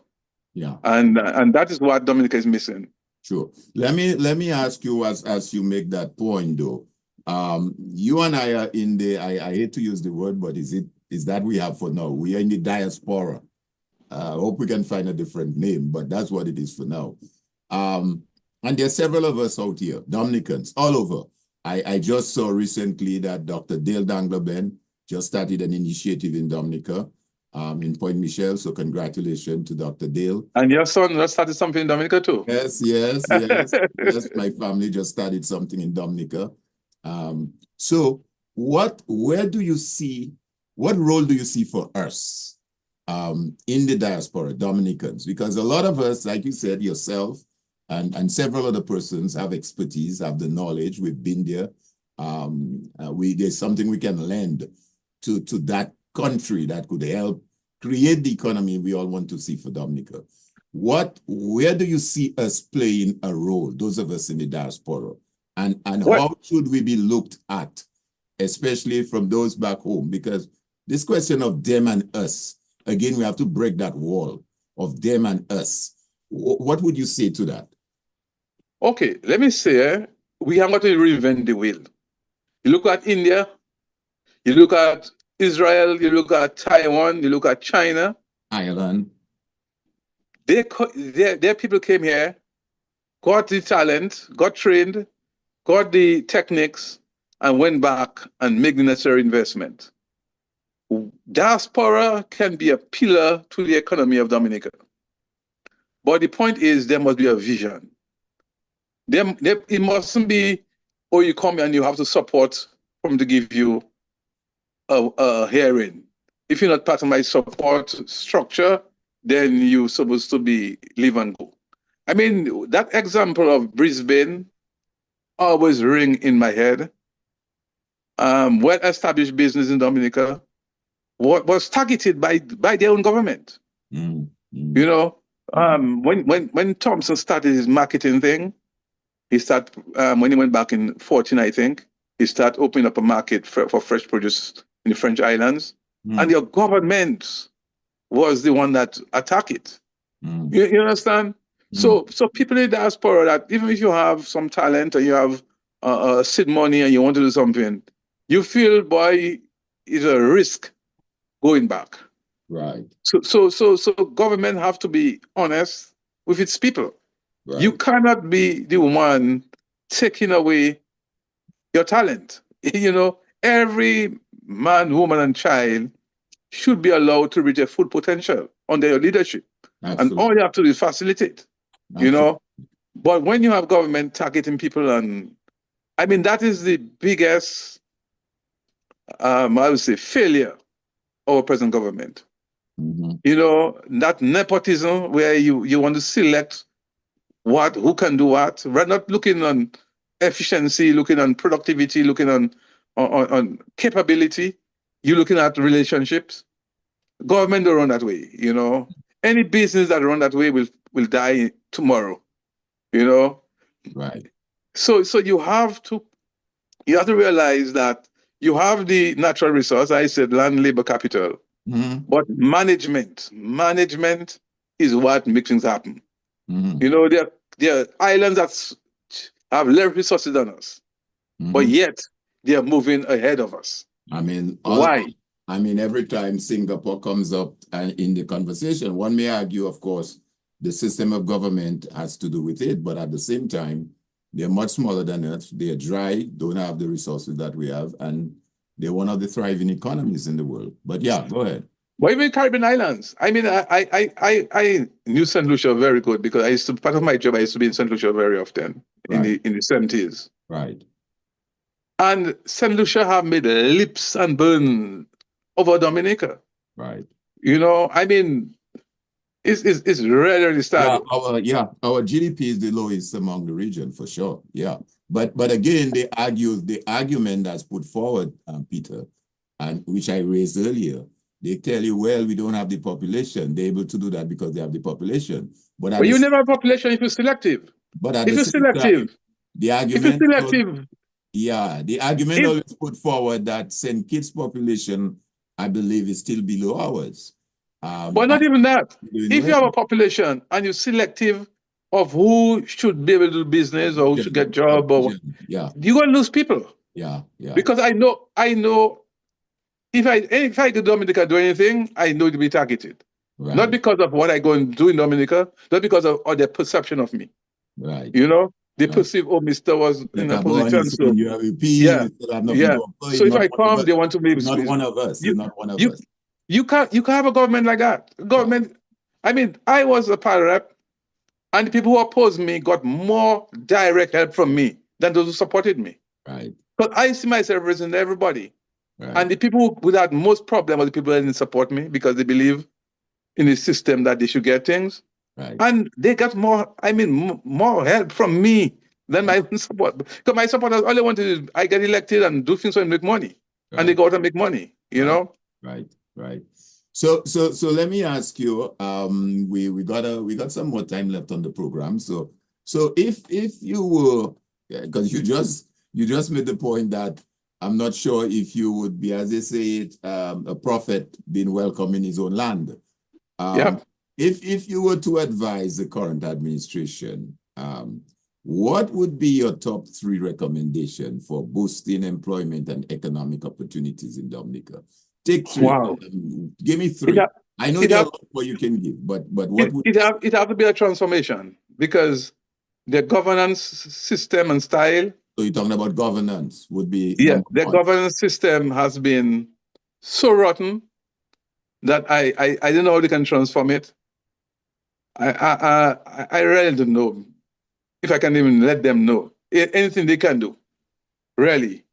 Yeah. And that is what Dominica is missing. Sure. Let me ask you as you make that point though. You and I are in the, I hate to use the word, but is that we have for now? We are in the diaspora. I hope we can find a different name, but that's what it is for now. And there are several of us out here, Dominicans, all over. I just saw recently that Dr. Dale Dangler-Ben just started an initiative in Dominica. in Point Michel. So congratulations to Dr. Dale. And your son just started something in Dominica too. Yes, yes, yes, yes. My family just started something in Dominica. So what role do you see for us in the diaspora, Dominicans? Because a lot of us, like you said, yourself and several other persons have expertise, have the knowledge. We've been there. There's something we can lend to that country that could help create the economy we all want to see for Dominica. Where do you see us playing a role, those of us in the diaspora? And how should we be looked at, especially from those back home? Because this question of them and us, again, we have to break that wall of them and us. What would you say to that? Okay, let me say, we have got to reinvent the wheel. You look at India, you look at Israel, you look at Taiwan, you look at China. Ireland. Their people came here, got the talent, got trained, got the techniques, and went back and made the necessary investment. Diaspora can be a pillar to the economy of Dominica. But the point is, there must be a vision. It mustn't be, oh, you come and you have to support from to give you a hearing. If you're not part of my support structure, then you're supposed to be leave and go. I mean, that example of Brisbane always ring in my head. Well-established business in Dominica was targeted by their own government. You know, when Thompson started his marketing thing, he started when he went back in 2014, I think, he started opening up a market for fresh produce in the French islands, and your government was the one that attacked it. You understand? So people in the diaspora, that even if you have some talent and you have seed money and you want to do something, you feel, boy, it's a risk going back. Right. So government have to be honest with its people. Right. You cannot be the one taking away your talent. You know, every man, woman, and child should be allowed to reach their full potential under your leadership. Absolutely. And all you have to do is facilitate. Absolutely. You know, but when you have government targeting people, and I mean, that is the biggest, I would say, failure of our present government. You know, that nepotism where you want to select who can do what. We're not looking on efficiency, looking on productivity, looking on capability. You're looking at relationships. Government don't run that way, you know. Any business that run that way will die tomorrow, you know. Right. So you have to realize that you have the natural resource. I said land, labor, capital. But management is what makes things happen. You know, there are islands that have less resources than us, but yet they are moving ahead of us. I mean, why? I mean, every time Singapore comes up in the conversation, one may argue, of course, the system of government has to do with it, but at the same time, they're much smaller than us. They're dry, don't have the resources that we have, and they're one of the thriving economies in the world. But yeah, go ahead. Well, even Caribbean islands. I mean, I knew St. Lucia very good because part of my job, I used to be in St. Lucia very often in the 70s. Right. And St. Lucia have made leaps and bounds over Dominica. Right. You know, I mean, it's really started. Our GDP is the lowest among the region for sure. Yeah. But again, the argument that's put forward, Peter, and which I raised earlier, they tell you, well, we don't have the population. They're able to do that because they have the population. But you never have population if you're selective. But if you're selective, time, the argument, the argument always put forward that St. Kitts population, I believe, is still below ours. But not even that. If you have a population and you're selective of who should be able to do business or who should get job, or you're going to lose people. Yeah. Because I know. If I do Dominica do anything, I know to be targeted. Right. Not because of what I go and do in Dominica, not because of their perception of me. Right. You know, they perceive, oh, Mr. was in a position. So you have a P, So if I come, they want to make not one of us. You're not one of us. You can't have a government like that. Government, I mean, I was a party rep, and the people who opposed me got more direct help from me than those who supported me. Right. But I see myself representing everybody. Right. And the people who had most problem are the people that didn't support me because they believe in the system that they should get things. Right. And they got more, I mean, more help from me than my own support. Because my supporters, all they want to do is I get elected and do things so I make money. Right. And they go out and make money, you know? Right, right. So let me ask you, we got some more time left on the program. So if you were, because you just made the point that I'm not sure if you would be, as they say it, a prophet being welcome in his own land. Yeah. If you were to advise the current administration, what would be your top 3 recommendation for boosting employment and economic opportunities in Dominica? Take 3. Wow. Give me 3. I know there are a lot more you can give, but what would it have to be a transformation because the governance system and style. So you're talking about governance would be the 1. Governance system has been so rotten that I don't know how they can transform it. I really don't know if I can even let them know anything they can do, really,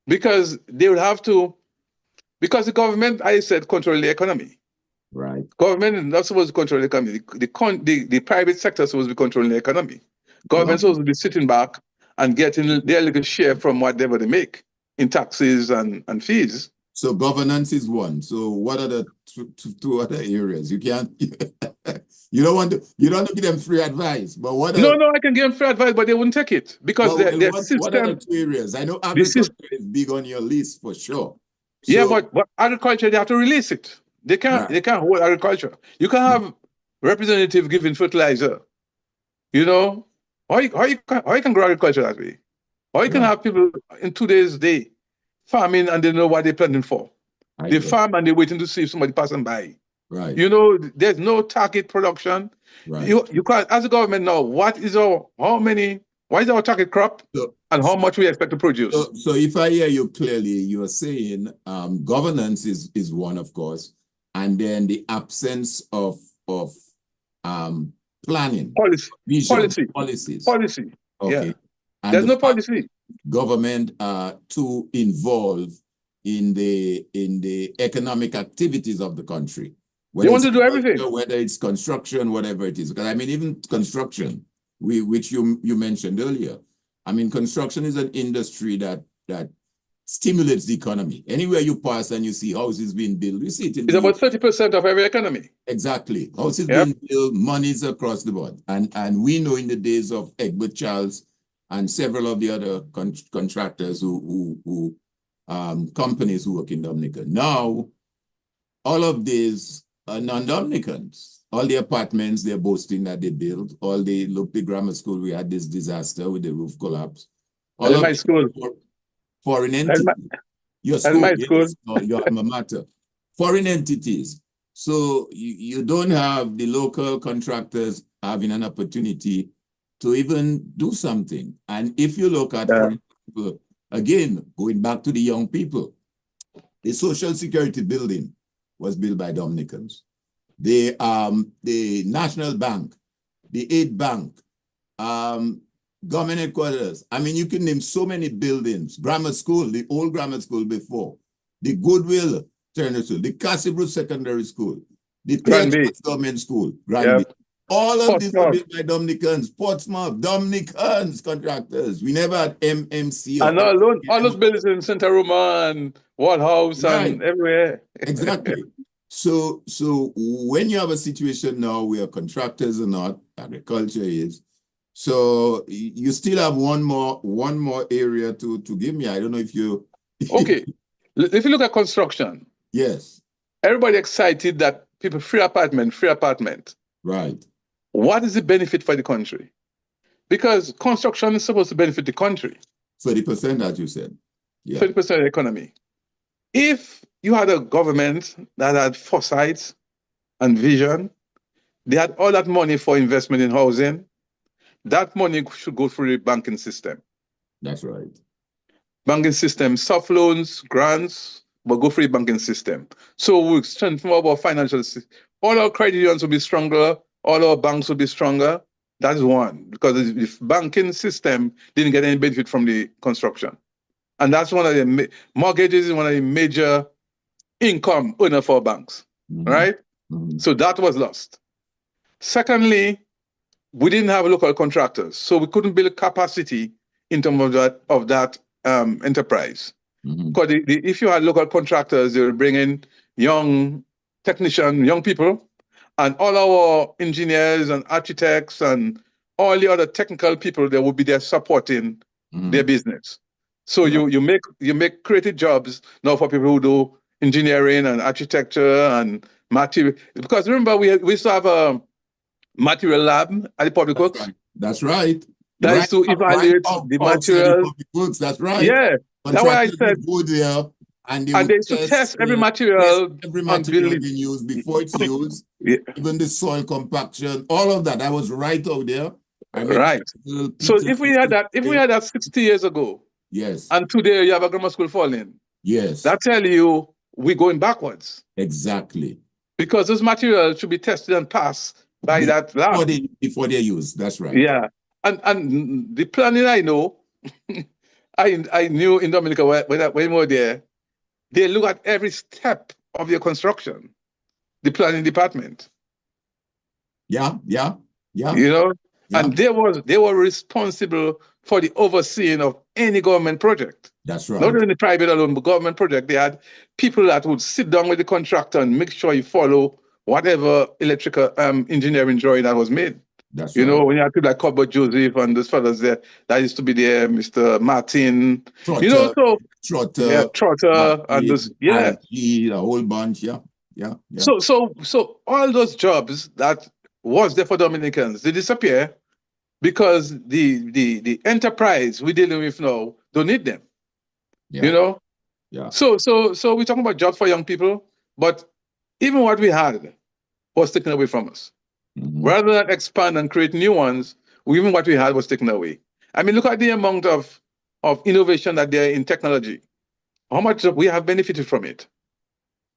because they will have to. Because the government, I said, control the economy. Right. Government is not supposed to control the economy. The private sector is supposed to be controlling the economy. Government is supposed to be sitting back and getting their little share from whatever they make in taxes and fees. So governance is 1. So what are the 2 other areas? You can't. You don't want to give them free advice. But what? No, I can give them free advice, but they wouldn't take it because their system. What are the 2 areas? I know agriculture is big on your list for sure. So, yeah, but agriculture, they have to release it. They can't hold agriculture. You can have representative giving fertilizer. You know, how you can grow agriculture that way? Or you can have people in today's day farming and they know what they're planting for. They farm and they're waiting to see if somebody passing by. Right. You know, there's no target production. Right. You can't, as a government now, what is our target crop and how much we expect to produce? So if I hear you clearly, you are saying governance is 1, of course, and then the absence of planning. Policies. Okay. Yeah. And there's no policy. Government to involve in the economic activities of the country. They want to do everything. Whether it's construction, whatever it is. Because I mean, even construction, which you mentioned earlier. I mean, construction is an industry that stimulates the economy. Anywhere you pass and you see houses being built, you see it. It's about 30% of every economy. Exactly. Houses being built, monies across the board. And we know in the days of Egbert Charles and several of the other contractors who companies who work in Dominica. Now, all of these are non-Dominicans. All the apartments they're boasting that they built, all the grammar school, we had this disaster with the roof collapse. All of my school. Foreign entities. Your school, my school. Your alma mater. Foreign entities. So you don't have the local contractors having an opportunity to even do something. And if you look at, for example, again, going back to the young people, the Social Security building was built by Dominicans. The National Bank, the Aid Bank, government headquarters. I mean, you can name so many buildings. Grammar school, the old grammar school before, the Goodwill Turner School, the Cassibrook Secondary School, the Government School, Granby. All of these were built by Dominicans, Portsmouth, Dominicans contractors. We never had MMC. And all those buildings in Santa Roma and Wall House and everywhere. Exactly. So when you have a situation now where contractors are not, agriculture is, so you still have one more area to give me. I don't know if you... Okay. If you look at construction. Yes. Everybody excited that people free apartment. Right. What is the benefit for the country? Because construction is supposed to benefit the country. 30%, as you said. Yeah. 30% of the economy. If you had a government that had foresight and vision, they had all that money for investment in housing, that money should go through the banking system. That's right. Banking system, soft loans, grants, but go for the banking system. So we strengthen our financial system. All our credit unions will be stronger. All our banks will be stronger. That's one, because the banking system didn't get any benefit from the construction. And that's one of the mortgages is one of the major income earner for banks, right? So that was lost. Secondly, we didn't have local contractors, so we couldn't build capacity in terms of that enterprise. Because if you had local contractors, they would bring in young technicians, young people, and all our engineers and architects and all the other technical people that would be there supporting their business. So you make creative jobs now for people who do engineering and architecture and material. Because remember, we used to have a material lab at the public works. That's right. That is to evaluate the material. That's right. Yeah, that's why I said go there and they used to test every material being used before it's used. Even the soil compaction, all of that. I was right out there. Right. So if we had that 60 years ago, yes, and today you have a grammar school falling, yes, that tell you we're going backwards. Exactly. Because those materials should be tested and passed by that lab before they're used. That's right. Yeah, and the planning I know, I knew in Dominica when we were there, they look at every step of your construction, the planning department. Yeah. You know, and they were responsible for the overseeing of any government project. That's right. Not only private alone, but government project. They had people that would sit down with the contractor and make sure you follow whatever electrical engineering drawing that was made. That's you right. know, when you have people like Cobalt Joseph and those fellows there, that used to be there, Mr. Martin. Trotter, you know, so Trotter, and this, yeah, a whole bunch, yeah. So all those jobs that was there for Dominicans, they disappear because the enterprise we're dealing with now don't need them. Yeah. You know? Yeah. So we're talking about jobs for young people, but even what we had was taken away from us. Rather than expand and create new ones, even what we had was taken away. I mean, look at the amount of innovation that there in technology. How much we have benefited from it?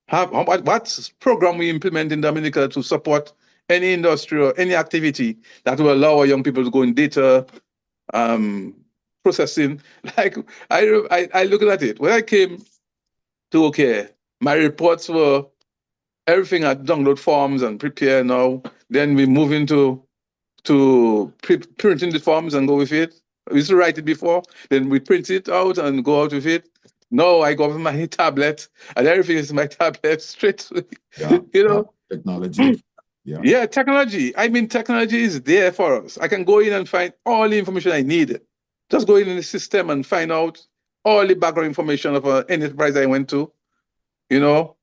What program we implement in Dominica to support any industry or any activity that will allow our young people to go in data processing? Like I look at it. When I came to OK, my reports were everything at download forms and prepare now. Then we move into printing the forms and go with it. We used to write it before, then we print it out and go out with it. Now I go with my tablet and everything is my tablet straight. You know, technology. Yeah, technology. I mean, technology is there for us. I can go in and find all the information I need. Just go in the system and find out all the background information of an enterprise I went to. You know,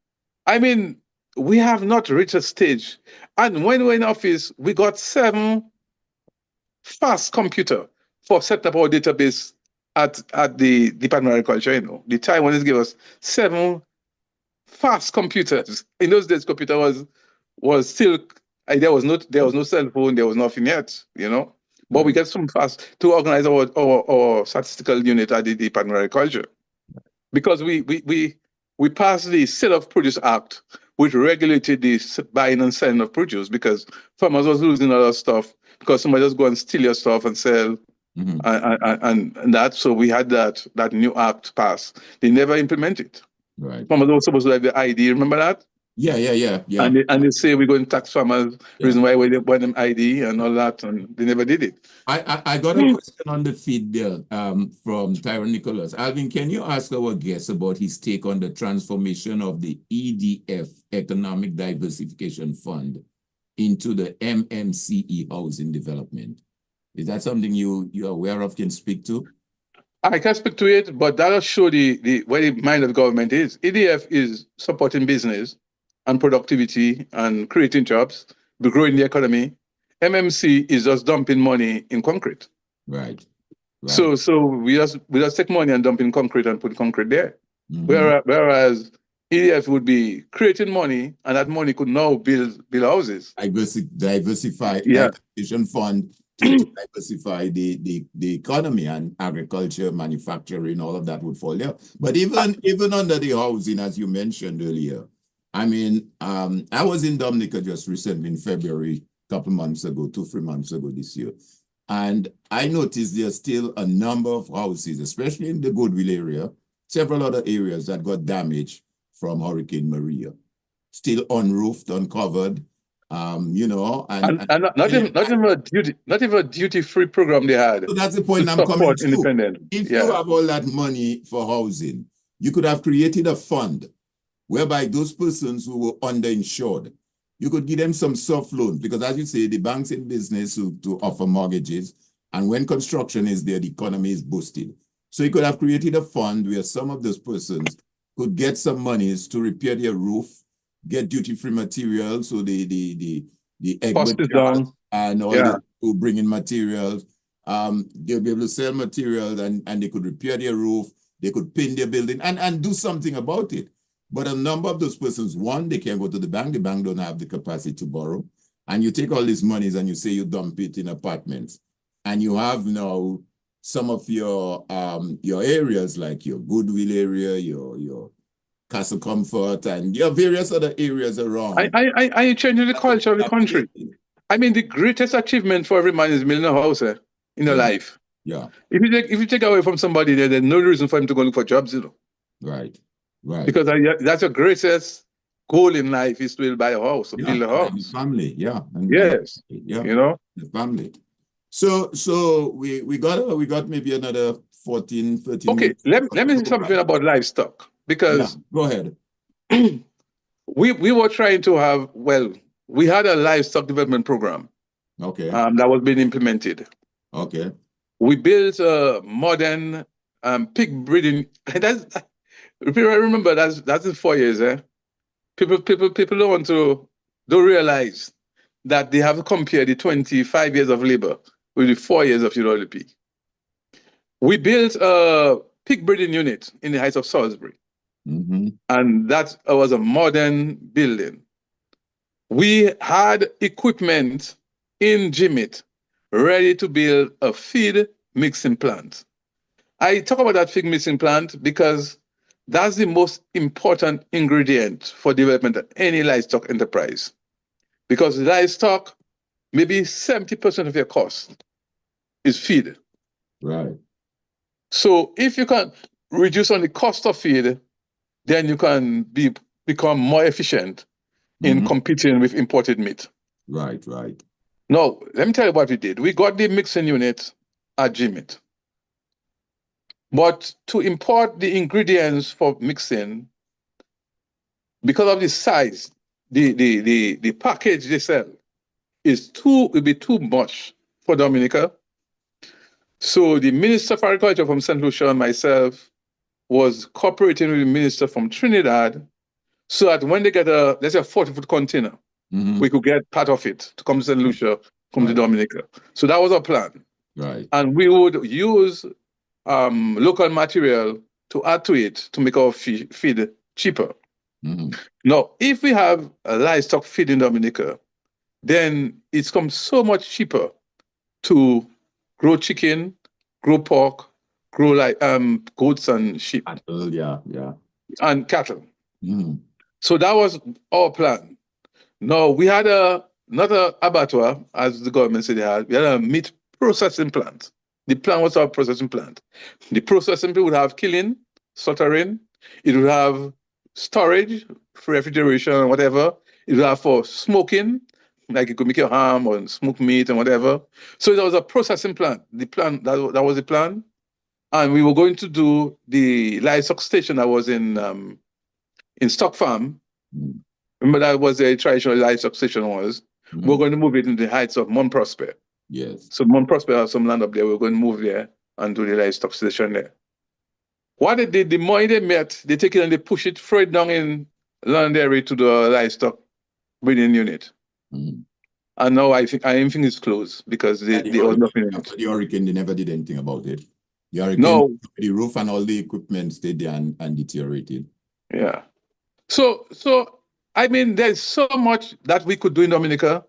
I mean, we have not reached a stage. And when we're in office, we got 7 fast computers for setting up our database at the Department of Agriculture. You know, the Taiwanese gave us 7 fast computers. In those days, computer was still there was no cell phone, there was nothing yet. You know, but we get some fast to organize our statistical unit at the Department of Agriculture because we passed the Sale of Produce Act, which regulated the buying and selling of produce because farmers was losing a lot of stuff because somebody just go and steal your stuff and sell and that. So we had that new act passed. They never implemented it. Right. Farmers were supposed to have the ID. Remember that? Yeah. And they say we're going to tax farmers. Reason why they want them ID and all that, and they never did it. I got a question on the feed there from Tyrone Nicholas. Alvin, can you ask our guest about his take on the transformation of the EDF, Economic Diversification Fund, into the MMCE Housing Development? Is that something you're aware of, can speak to? I can speak to it, but that'll show where the mind of the government is. EDF is supporting business and productivity and creating jobs, growing the economy. MMC is just dumping money in concrete. Right. So we just take money and dump in concrete and put concrete there. Whereas EDF would be creating money, and that money could now build houses. Diversify diversification fund to diversify the economy, and agriculture, manufacturing, all of that would fall there. But even under the housing, as you mentioned earlier, I mean, I was in Dominica just recently in February, a couple months ago, 2-3 months ago this year. And I noticed there's still a number of houses, especially in the Goodwill area, several other areas that got damaged from Hurricane Maria. Still unroofed, uncovered, you know, and not even a duty-free program they had. So that's the point I'm coming to. If you have all that money for housing, you could have created a fund whereby those persons who were underinsured, you could give them some soft loans, because as you say, the banks in business to offer mortgages, and when construction is there, the economy is boosted. So you could have created a fund where some of those persons could get some monies to repair their roof, get duty-free materials, so the egg and all the to bring in materials. They'll be able to sell materials, and they could repair their roof, they could paint their building and do something about it. But a number of those persons, one, they can't go to the bank don't have the capacity to borrow. And you take all these monies and you say you dump it in apartments. And you have now some of your areas, like your Goodwill area, your Castle Comfort, and your various other areas around. I changing the culture of the country. I mean, the greatest achievement for every man is building a house in their life. Yeah. If you take away from somebody, there's no reason for him to go look for jobs, you know. Right. Right. Because that's your greatest goal in life, is to buy a house, or build a house. Family, yeah. Yes. Yeah. You know? The family. So we got maybe another 14, 13 Okay, minutes. let me say something about livestock, because go ahead. we were trying to have, we had a livestock development program. Okay. That was being implemented. Okay. We built a modern pig breeding. I remember that's in 4 years, eh? People don't realize that they have to compare the 25 years of labor with the 4 years of UWP. We built a pig breeding unit in the heights of Salisbury. Mm-hmm. And that was a modern building. We had equipment in Jimit ready to build a feed mixing plant. I talk about that feed mixing plant because that's the most important ingredient for development of any livestock enterprise. Because livestock, maybe 70% of your cost is feed. Right. So if you can reduce on the cost of feed, then you can become more efficient in competing with imported meat. Right, right. Now, let me tell you what we did. We got the mixing unit at Jimit. But to import the ingredients for mixing, because of the size, the package they sell will be too much for Dominica. So the Minister of Agriculture from St. Lucia and myself was cooperating with the minister from Trinidad, so that when they get let's say a 40-foot container, we could get part of it to come to St. Lucia, come to Dominica. So that was our plan. Right. And we would use local material to add to it to make our feed cheaper. Now, if we have a livestock feed in Dominica, then it's come so much cheaper to grow chicken, grow pork, grow like goats and sheep. Yeah. And cattle. So that was our plan. Now, we had not an abattoir, as the government said they had. We had a meat processing plant. The plan was our processing plant. The processing plant would have killing, slaughtering. It would have storage, refrigeration, and whatever. It would have for smoking, like you could make your ham or smoke meat and whatever. So there was a processing plant. The plan, that was the plan. And we were going to do the livestock station that was in Stock Farm. Remember that was a traditional livestock station was. We're going to move it in the heights of Mount Prosper. Yes. So Mount Prosper has some land up there. We're going to move there and do the livestock station there. What they did, the money they met, they take it and they push it, throw it down in Londonderry to the livestock breeding unit. And now I think it's closed because they own nothing in it. After the hurricane, they never did anything about it. The hurricane, the roof and all the equipment stayed there and deteriorated. Yeah. So I mean, there's so much that we could do in Dominica,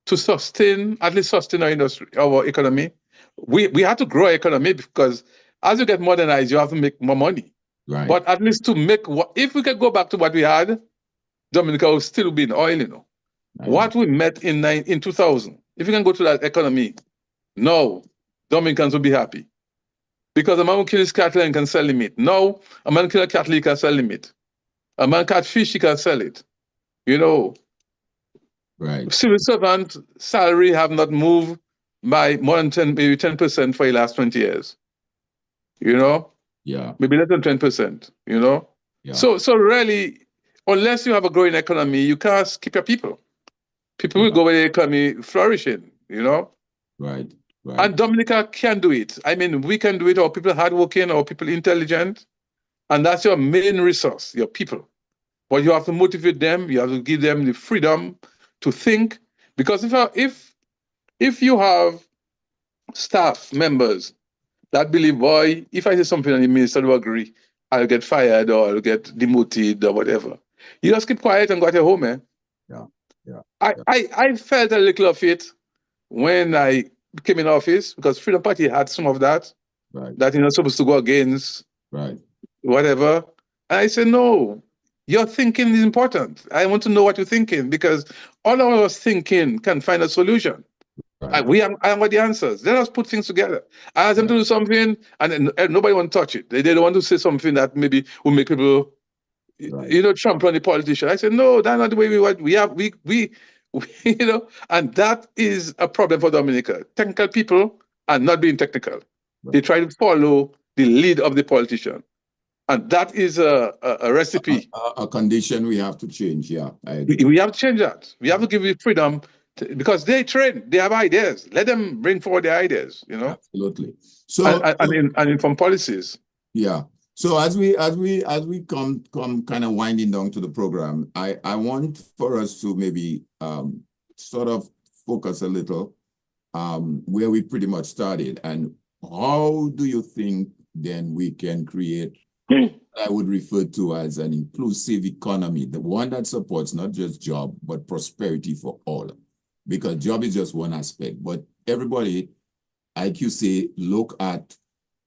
to sustain, at least sustain our industry, our economy. We have to grow our economy because as you get modernized, you have to make more money. Right. But at least to make what, if we could go back to what we had, Dominica will still be in oil, you know. What we met in 2000, if you can go to that economy, no, Dominicans will be happy. Because a man who kills cattle and can sell the meat. No, a man kill a cattle, he can sell the meat. A man catch fish, he can sell it. You know, Right. civil servant salary have not moved by more than 10, maybe 10% for the last 20 years. You know? Yeah. Maybe less than 10%, you know? Yeah. So really, unless you have a growing economy, you can't keep your people. People will go where the economy flourishing, you know? Right. Right. And Dominica can do it. I mean, we can do it, or people hardworking, or people intelligent. And that's your main resource, your people. But you have to motivate them. You have to give them the freedom to think. Because if you have staff members that believe, boy, if I say something and the minister will agree, I'll get fired or I'll get demoted or whatever. You just keep quiet and go to your home, man. Yeah. Yeah. I felt a little of it when I came in office because Freedom Party had some of that. Right. That you're not supposed to go against. Right. Whatever. And I said, no, your thinking is important. I want to know what you're thinking because all of us thinking can find a solution. Right. I have got the answers. Let us put things together. I ask them to do something and nobody want to touch it. They don't want to say something that maybe will make people, you know, trample on the politician. I said, no, that's not the way we want. We you know, and that is a problem for Dominica. Technical people are not being technical. Right. They try to follow the lead of the politician. And that is a recipe. A condition we have to change, yeah. We have to change that. We have to give you freedom because they train, they have ideas. Let them bring forward their ideas, you know? Absolutely. So and from policies. Yeah. So as we come kind of winding down to the program, I want for us to maybe sort of focus a little where we pretty much started, and how do you think then we can create what I would refer to as an inclusive economy, the one that supports not just job but prosperity for all, because job is just one aspect, but everybody, like you say, look at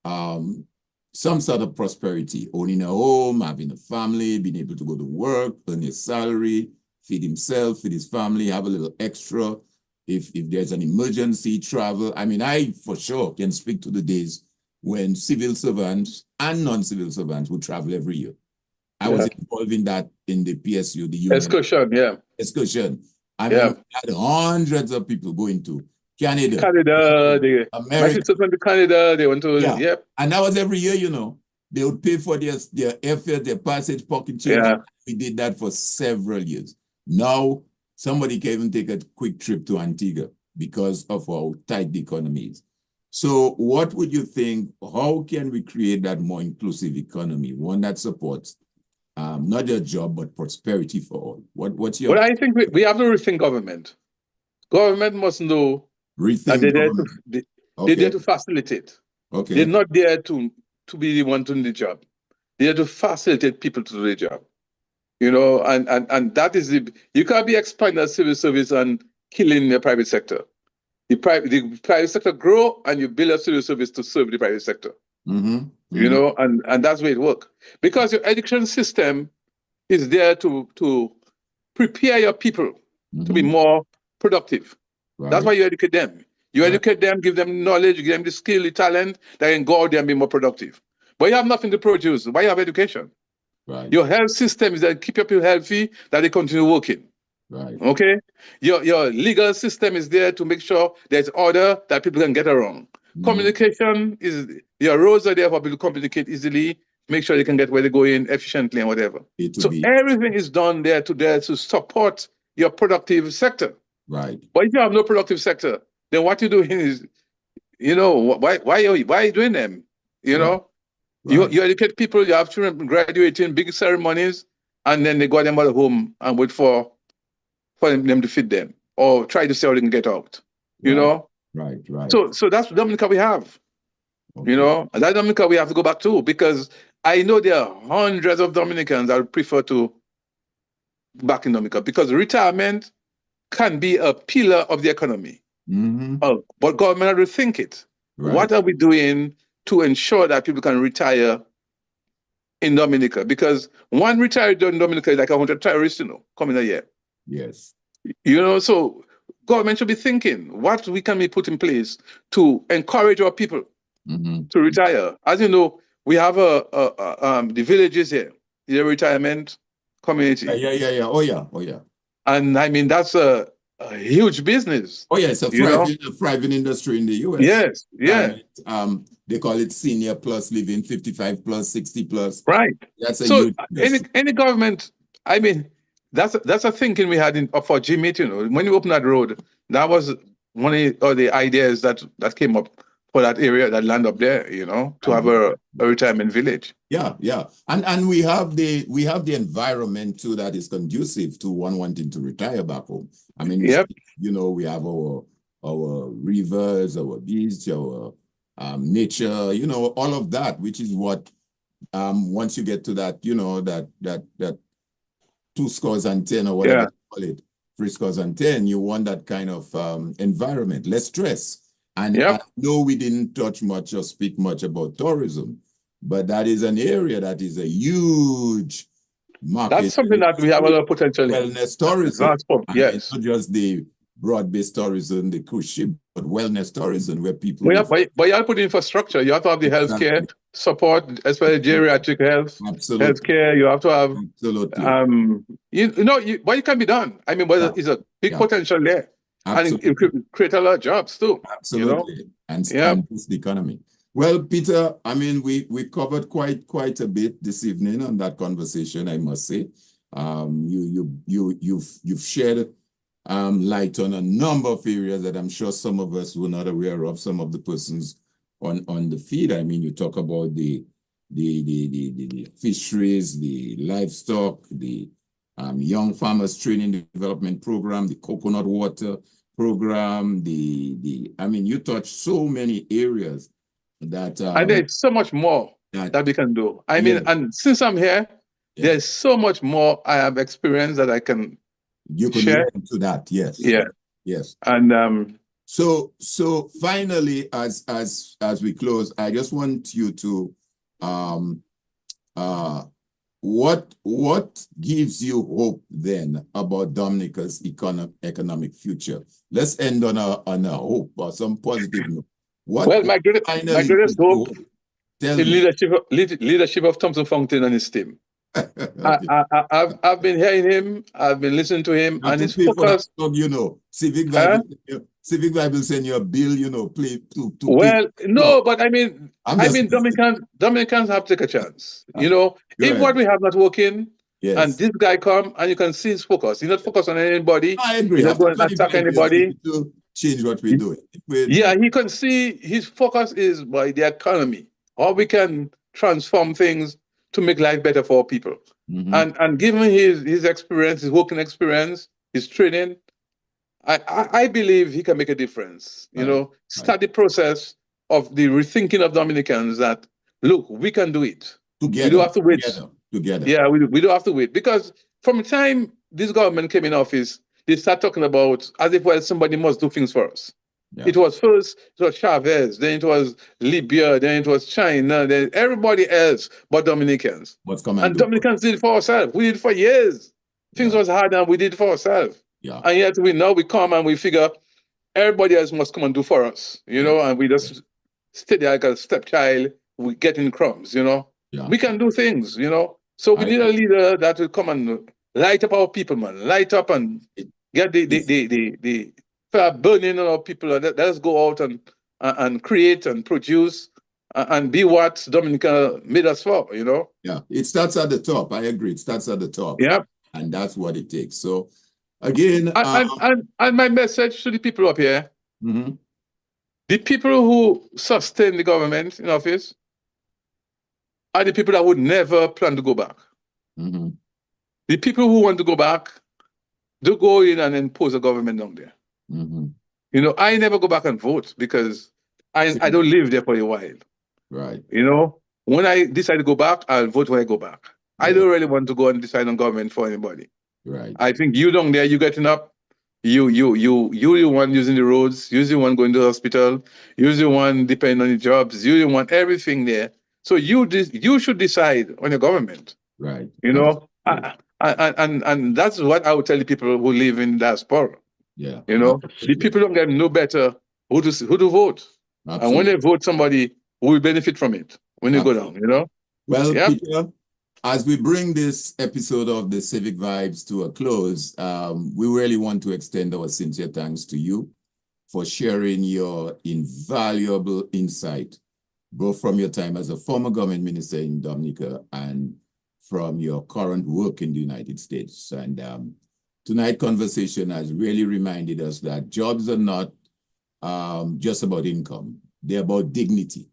some sort of prosperity, owning a home, having a family, being able to go to work, earn a salary, feed himself, feed his family, have a little extra. If there's an emergency, travel. I mean, I for sure can speak to the days when civil servants and non-civil servants would travel every year. I was involved in that in the PSU, the UN excursion, excursion. I mean, we had hundreds of people going to Canada, America. My sisters went to Canada, they went to, And that was every year, you know. They would pay for their airfare, their passage, pocket change. Yeah. We did that for several years. Now, somebody can even take a quick trip to Antigua because of how tight the economy is. So what would you think, how can we create that more inclusive economy, one that supports not just job, but prosperity for all? What's your... Well, I think we have to rethink government. Government must know that they're there to facilitate. Okay. They're not there to be the one doing the job. They're there to facilitate people to do the job. You know, and that is you can't be expanding the civil service and killing the private sector. The private sector grow and you build a civil service to serve the private sector. You know, and that's where it works. Because your education system is there to prepare your people to be more productive. Right. That's why you educate them. You educate them, give them knowledge, give them the skill, the talent, they can go out there and be more productive. But you have nothing to produce. Why you have education? Right. Your health system is that keep your people healthy, that they continue working. Right. Okay? Your legal system is there to make sure there's order that people can get around. Communication is, your roads are there for people to communicate easily, make sure they can get where they go in efficiently and whatever. So everything is done there to support your productive sector. Right. But if you have no productive sector, then what you're doing is, you know, why are you doing them? You know? Right. You educate people, you have children graduating, big ceremonies, and then they go them out home and wait for them to feed them or try to see how they can get out. You know? Right. So that's Dominica we have. You know, and that Dominica we have to go back to, because I know there are hundreds of Dominicans that would prefer to back in Dominica because retirement can be a pillar of the economy. But government have to think it. Right. What are we doing to ensure that people can retire in Dominica? Because one retired in Dominica is like 100 terrorists, coming a year. Yes. So government should be thinking what we can be put in place to encourage our people to retire. As you know, we have the villages here, the retirement community. Yeah. Oh yeah. And I mean, that's a huge business. Oh yeah, it's a thriving industry in the US. Yes, yeah. And, they call it senior plus living, 55 plus, 60 plus. Right. That's a huge any government, I mean, that's a thinking we had for G-Meet, when you open that road, that was one of the ideas that came up for that area, that land up there, to have a retirement village. Yeah. And we have the environment too that is conducive to one wanting to retire back home. I mean, we have our rivers, our beaches, our nature, all of that, which is what once you get to that, that 210 or whatever you call it, 310, you want that kind of environment, less stress. And I know we didn't touch much or speak much about tourism, but that is an area that is a huge market. That's something that we have a lot of potential in. Wellness tourism. Yes. It's not just the broad-based tourism, the cruise ship, but wellness tourism where people... But you have to put infrastructure. You have to have the healthcare support, especially geriatric health. Absolutely. Healthcare, you have to have... Absolutely. What can be done? I mean, it's a big potential there. Absolutely. And it could create a lot of jobs too. Absolutely. And boost the economy. Well, Peter, I mean, we covered quite a bit this evening on that conversation, I must say. You've shared light on a number of areas that I'm sure some of us were not aware of, some of the persons on the feed. I mean, you talk about the fisheries, the livestock, the young farmers training development program, the coconut water program, I mean, you touch so many areas that and there's so much more that we can do. I mean, and since I'm here, there's so much more I have experienced that I can share into that. Yes. And so finally, as we close, I just want you to what gives you hope then about Dominica's economic future? Let's end on a hope or some positive note. My greatest hope is leadership of Thompson Fountain and his team. Okay. I've been hearing him, I've been listening to him, and his focus. Civic Vibes will send you a bill, play to. But I mean, Dominicans have to take a chance. If what we have not working, and this guy come and you can see his focus. He's not focused on anybody. I agree. He's not going to attack anybody. To change what we're doing. He can see his focus is by the economy, how we can transform things to make life better for people. And given his experience, his working experience, his training, I believe he can make a difference. Start the process of the rethinking of Dominicans that, look, we can do it. Together. We don't have to wait. Together. Yeah, we don't have to wait. Because from the time this government came in office, they start talking about as if somebody must do things for us. Yeah. It was Chavez, then it was Libya, then it was China, then everybody else but Dominicans. And Dominicans did it for ourselves. We did it for years. Things was hard and we did it for ourselves. Yeah. And yet we come and we figure everybody else must come and do for us, and we just stay there like a stepchild, we getting crumbs, Yeah. We can do things, So we need a leader that will come and light up our people, man. Light up and get the fire burning on our people. Let us go out and create and produce and be what Dominica made us for, Yeah, it starts at the top. I agree. It starts at the top. Yeah. And that's what it takes. So again, and my message to the people up here, the people who sustain the government in office are the people that would never plan to go back. The people who want to go back, they go in and impose a government down there. I never go back and vote because I don't live there for a while. Right. When I decide to go back, I'll vote when I go back. I don't really want to go and decide on government for anybody. Right. I think you down there, you getting up you the one using the roads, you're the one going to the hospital, you're the one depending on the jobs, you're the one everything there. So you should decide on your government. Right. You know, Absolutely. and that's what I would tell the people who live in diaspora. Yeah. You know, the Absolutely. people don't get no better who to vote, and when they vote somebody who will benefit from it when they go down. You know. Well, Yeah. Peter, as we bring this episode of the Civic Vibes to a close, we really want to extend our sincere thanks to you for sharing your invaluable insight, both from your time as a former government minister in Dominica and from your current work in the United States. And tonight's conversation has really reminded us that jobs are not just about income. They're about dignity,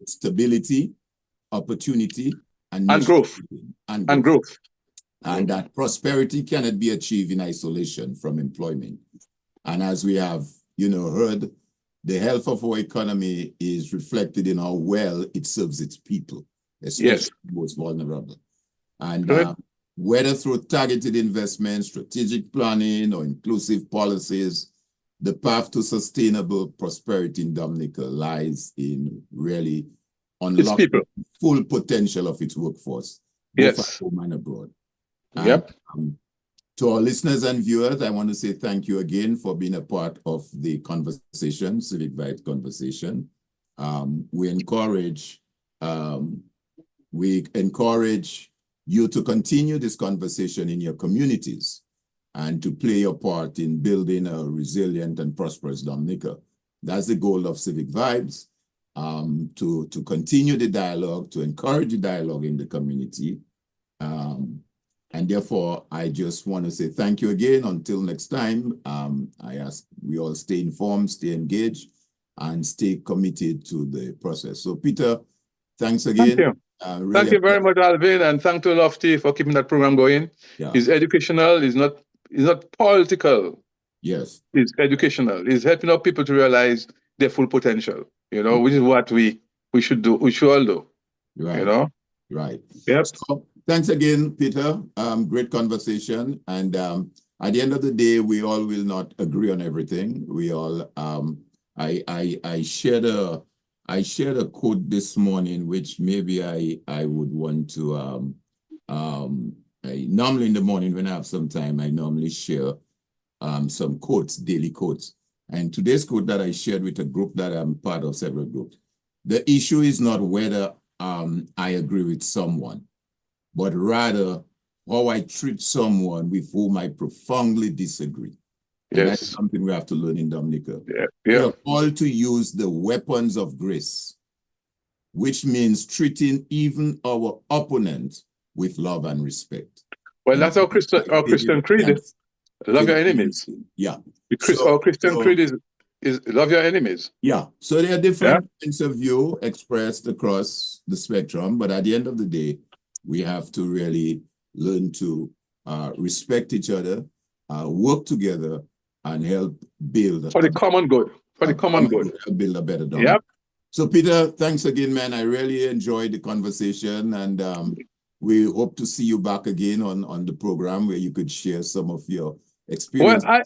stability, opportunity, and growth. And growth. And that prosperity cannot be achieved in isolation from employment. And as we have, heard, the health of our economy is reflected in how well it serves its people, especially the most vulnerable. And whether through targeted investment, strategic planning, or inclusive policies, the path to sustainable prosperity in Dominica lies in really unlocking the full potential of its workforce, both at home and abroad. To our listeners and viewers, I want to say thank you again for being a part of the conversation, Civic Vibes conversation. We encourage you to continue this conversation in your communities and to play your part in building a resilient and prosperous Dominica. That's the goal of Civic Vibes, to continue the dialogue, to encourage the dialogue in the community. And therefore, I just want to say thank you again. Until next time, I ask we all stay informed, stay engaged, and stay committed to the process. So, Peter, thanks again. Thank you. Really thank you very much, Alvin, and thank to Lofty for keeping that program going. Yeah. It's educational. It's not political. Yes. It's educational. It's helping our people to realize their full potential, which is what we should do. We should all do. Right. Right. Yep. So, thanks again, Peter. Great conversation. And at the end of the day, we all will not agree on everything. We all, I shared a quote this morning, which maybe I would want to, normally in the morning when I have some time, I normally share some quotes, daily quotes. And today's quote that I shared with a group that I'm part of, several groups. The issue is not whether I agree with someone, but rather how I treat someone with whom I profoundly disagree. And that's something we have to learn in Dominica. We are all to use the weapons of grace, which means treating even our opponents with love and respect. Well, that's our Christian creed. Love your enemies. Yeah. Our Christian creed is love your enemies. Yeah. So there are different points of view expressed across the spectrum, but at the end of the day, we have to really learn to respect each other, work together, and help build for the common good. For the common good, build a better Dominica. Yep. So, Peter, thanks again, man. I really enjoyed the conversation, and we hope to see you back again on the program where you could share some of your experience. Well,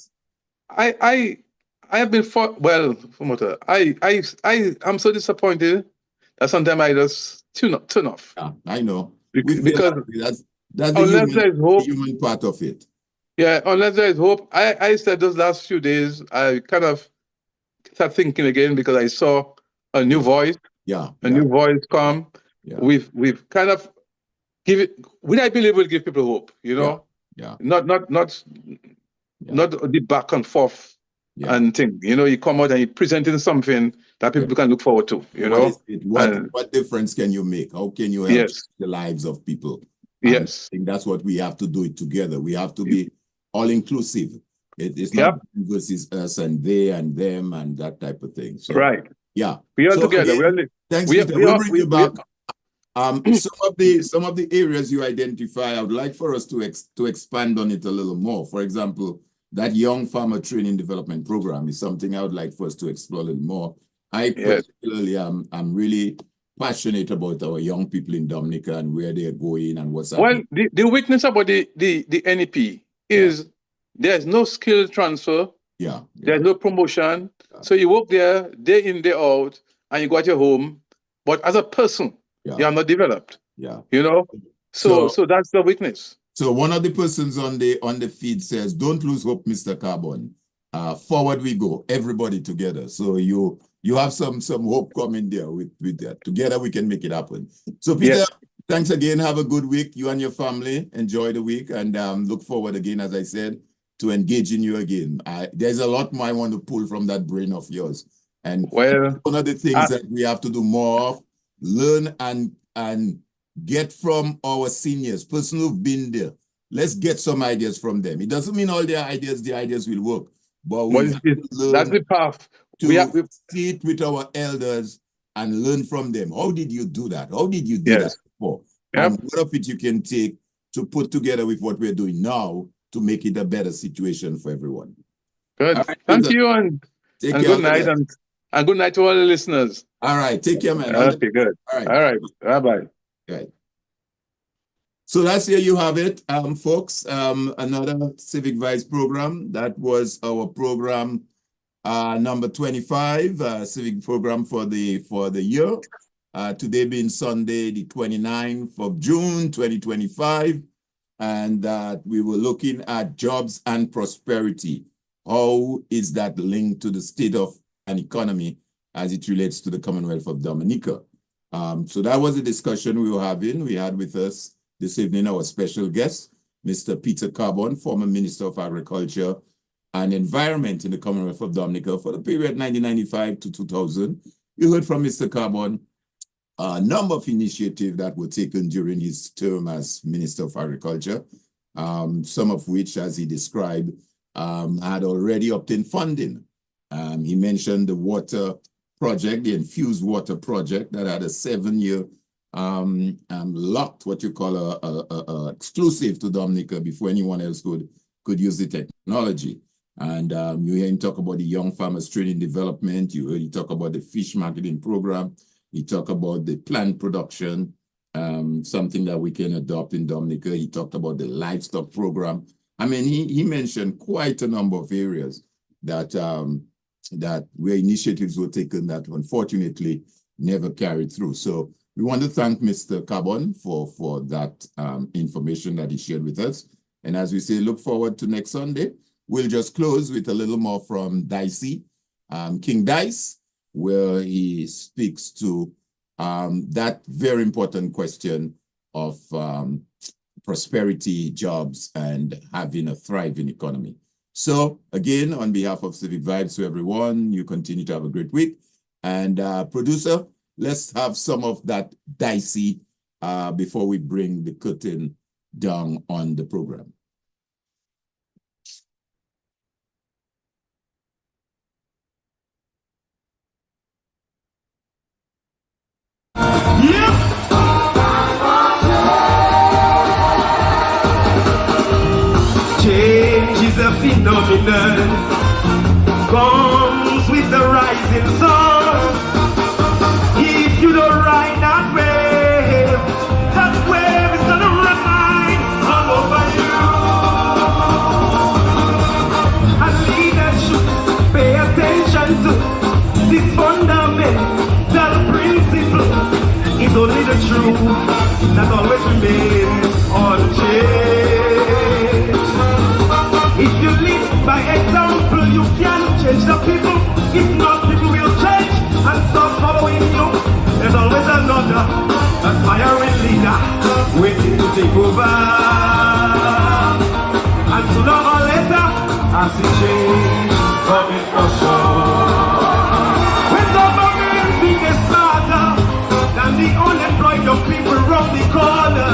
I have been I'm so disappointed that sometimes I just tune off. Yeah, I know. Because that's the human part of it. Yeah, unless there is hope. I said those last few days, I kind of started thinking again because I saw a new voice. New voice come. Yeah. We've kind of I believe we'll give people hope, Yeah. Not the back and forth and thing. You come out and you're presenting something that people can look forward to, What difference can you make? How can you help the lives of people? Yes. I think that's what we have to do it together. We have to be all inclusive. It's not versus us and they and them and that type of thing. So, right. Yeah. We are together. Thanks, Peter. We'll bring you back. Some of the areas you identify, I would like for us to expand on it a little more. For example, that young farmer training development program is something I would like for us to explore a little more. I particularly I'm really passionate about our young people in Dominica and where they're going and what's happening. Well, the weakness about the NEP is there's no skill transfer. Yeah. There's no promotion. So you work there day in, day out, and you go at your home. But as a person, you are not developed. Yeah. You know? So that's the weakness. So one of the persons on the feed says, "Don't lose hope, Mr. Carbon. Forward we go, everybody together." So you have some hope coming there with that. Together we can make it happen. So Peter, thanks again. Have a good week. You and your family enjoy the week, and look forward again, as I said, to engaging you again. There's a lot more I want to pull from that brain of yours. And one of the things that we have to do more of, learn and get from our seniors, person who've been there. Let's get some ideas from them. It doesn't mean all the ideas will work, but that's the path. To sit with our elders and learn from them. How did you do that? How did you do that before? And what of it you can take to put together with what we're doing now to make it a better situation for everyone. Good. Right, thank you, and good night, and good night to all the listeners. All right, take care, man. Okay, good. All right. Bye-bye. Right. So that's here you have it, folks. Another Civic Vibes program. That was our program number 25, Civic program for the year. Today being Sunday, the 29th of June, 2025. And we were looking at jobs and prosperity. How is that linked to the state of an economy as it relates to the Commonwealth of Dominica? So that was a discussion we were having. We had with us this evening our special guest, Mr. Peter Carbon, former Minister of Agriculture and Environment in the Commonwealth of Dominica for the period 1995 to 2000. You heard from Mr. Carbon a number of initiatives that were taken during his term as Minister of Agriculture, some of which, as he described, had already obtained funding. He mentioned the water project, the infused water project that had a 7-year locked, what you call a exclusive to Dominica before anyone else could use the technology. And you hear him talk about the young farmers training development. You heard him talk about the fish marketing program. He talked about the plant production, something that we can adopt in Dominica. He talked about the livestock program. I mean, he mentioned quite a number of areas that where initiatives were taken that unfortunately never carried through. So we want to thank Mr. Carbon for that information that he shared with us. And as we say, look forward to next Sunday. We'll just close with a little more from Dicey, King Dice, where he speaks to that very important question of prosperity, jobs, and having a thriving economy. So again, on behalf of Civic Vibes to everyone, you continue to have a great week. And producer, let's have some of that Dicey before we bring the curtain down on the program. Change is a phenomenon, comes with the rising sun. If you don't ride that wave is gonna ride all over you. And leaders should pay attention to this fundamental principle. It's only the truth that always remains unchanged. If you live by example, you can change the people. If not, people will change and stop following you. There's always another aspiring leader waiting to take over. And sooner or later, I see change coming for sure. When government becomes smarter than the unemployed young people round the corner,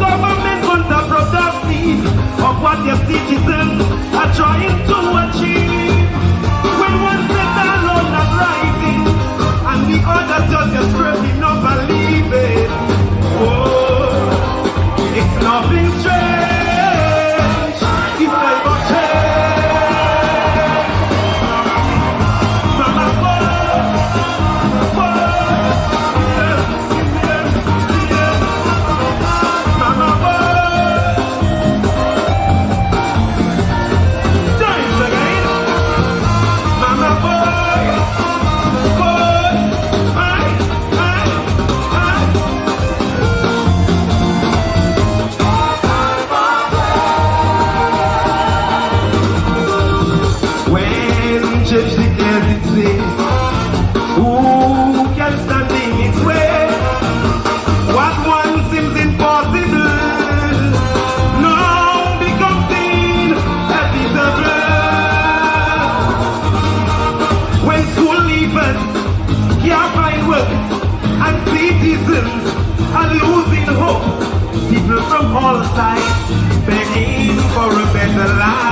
government counterproductive of what their citizens are trying to achieve. When one set alone not rising, and the other just scraping up and leaving. Oh, it's nothing strange. It's like a change. Mama, world and citizens are losing hope. People from all sides begging for a better life.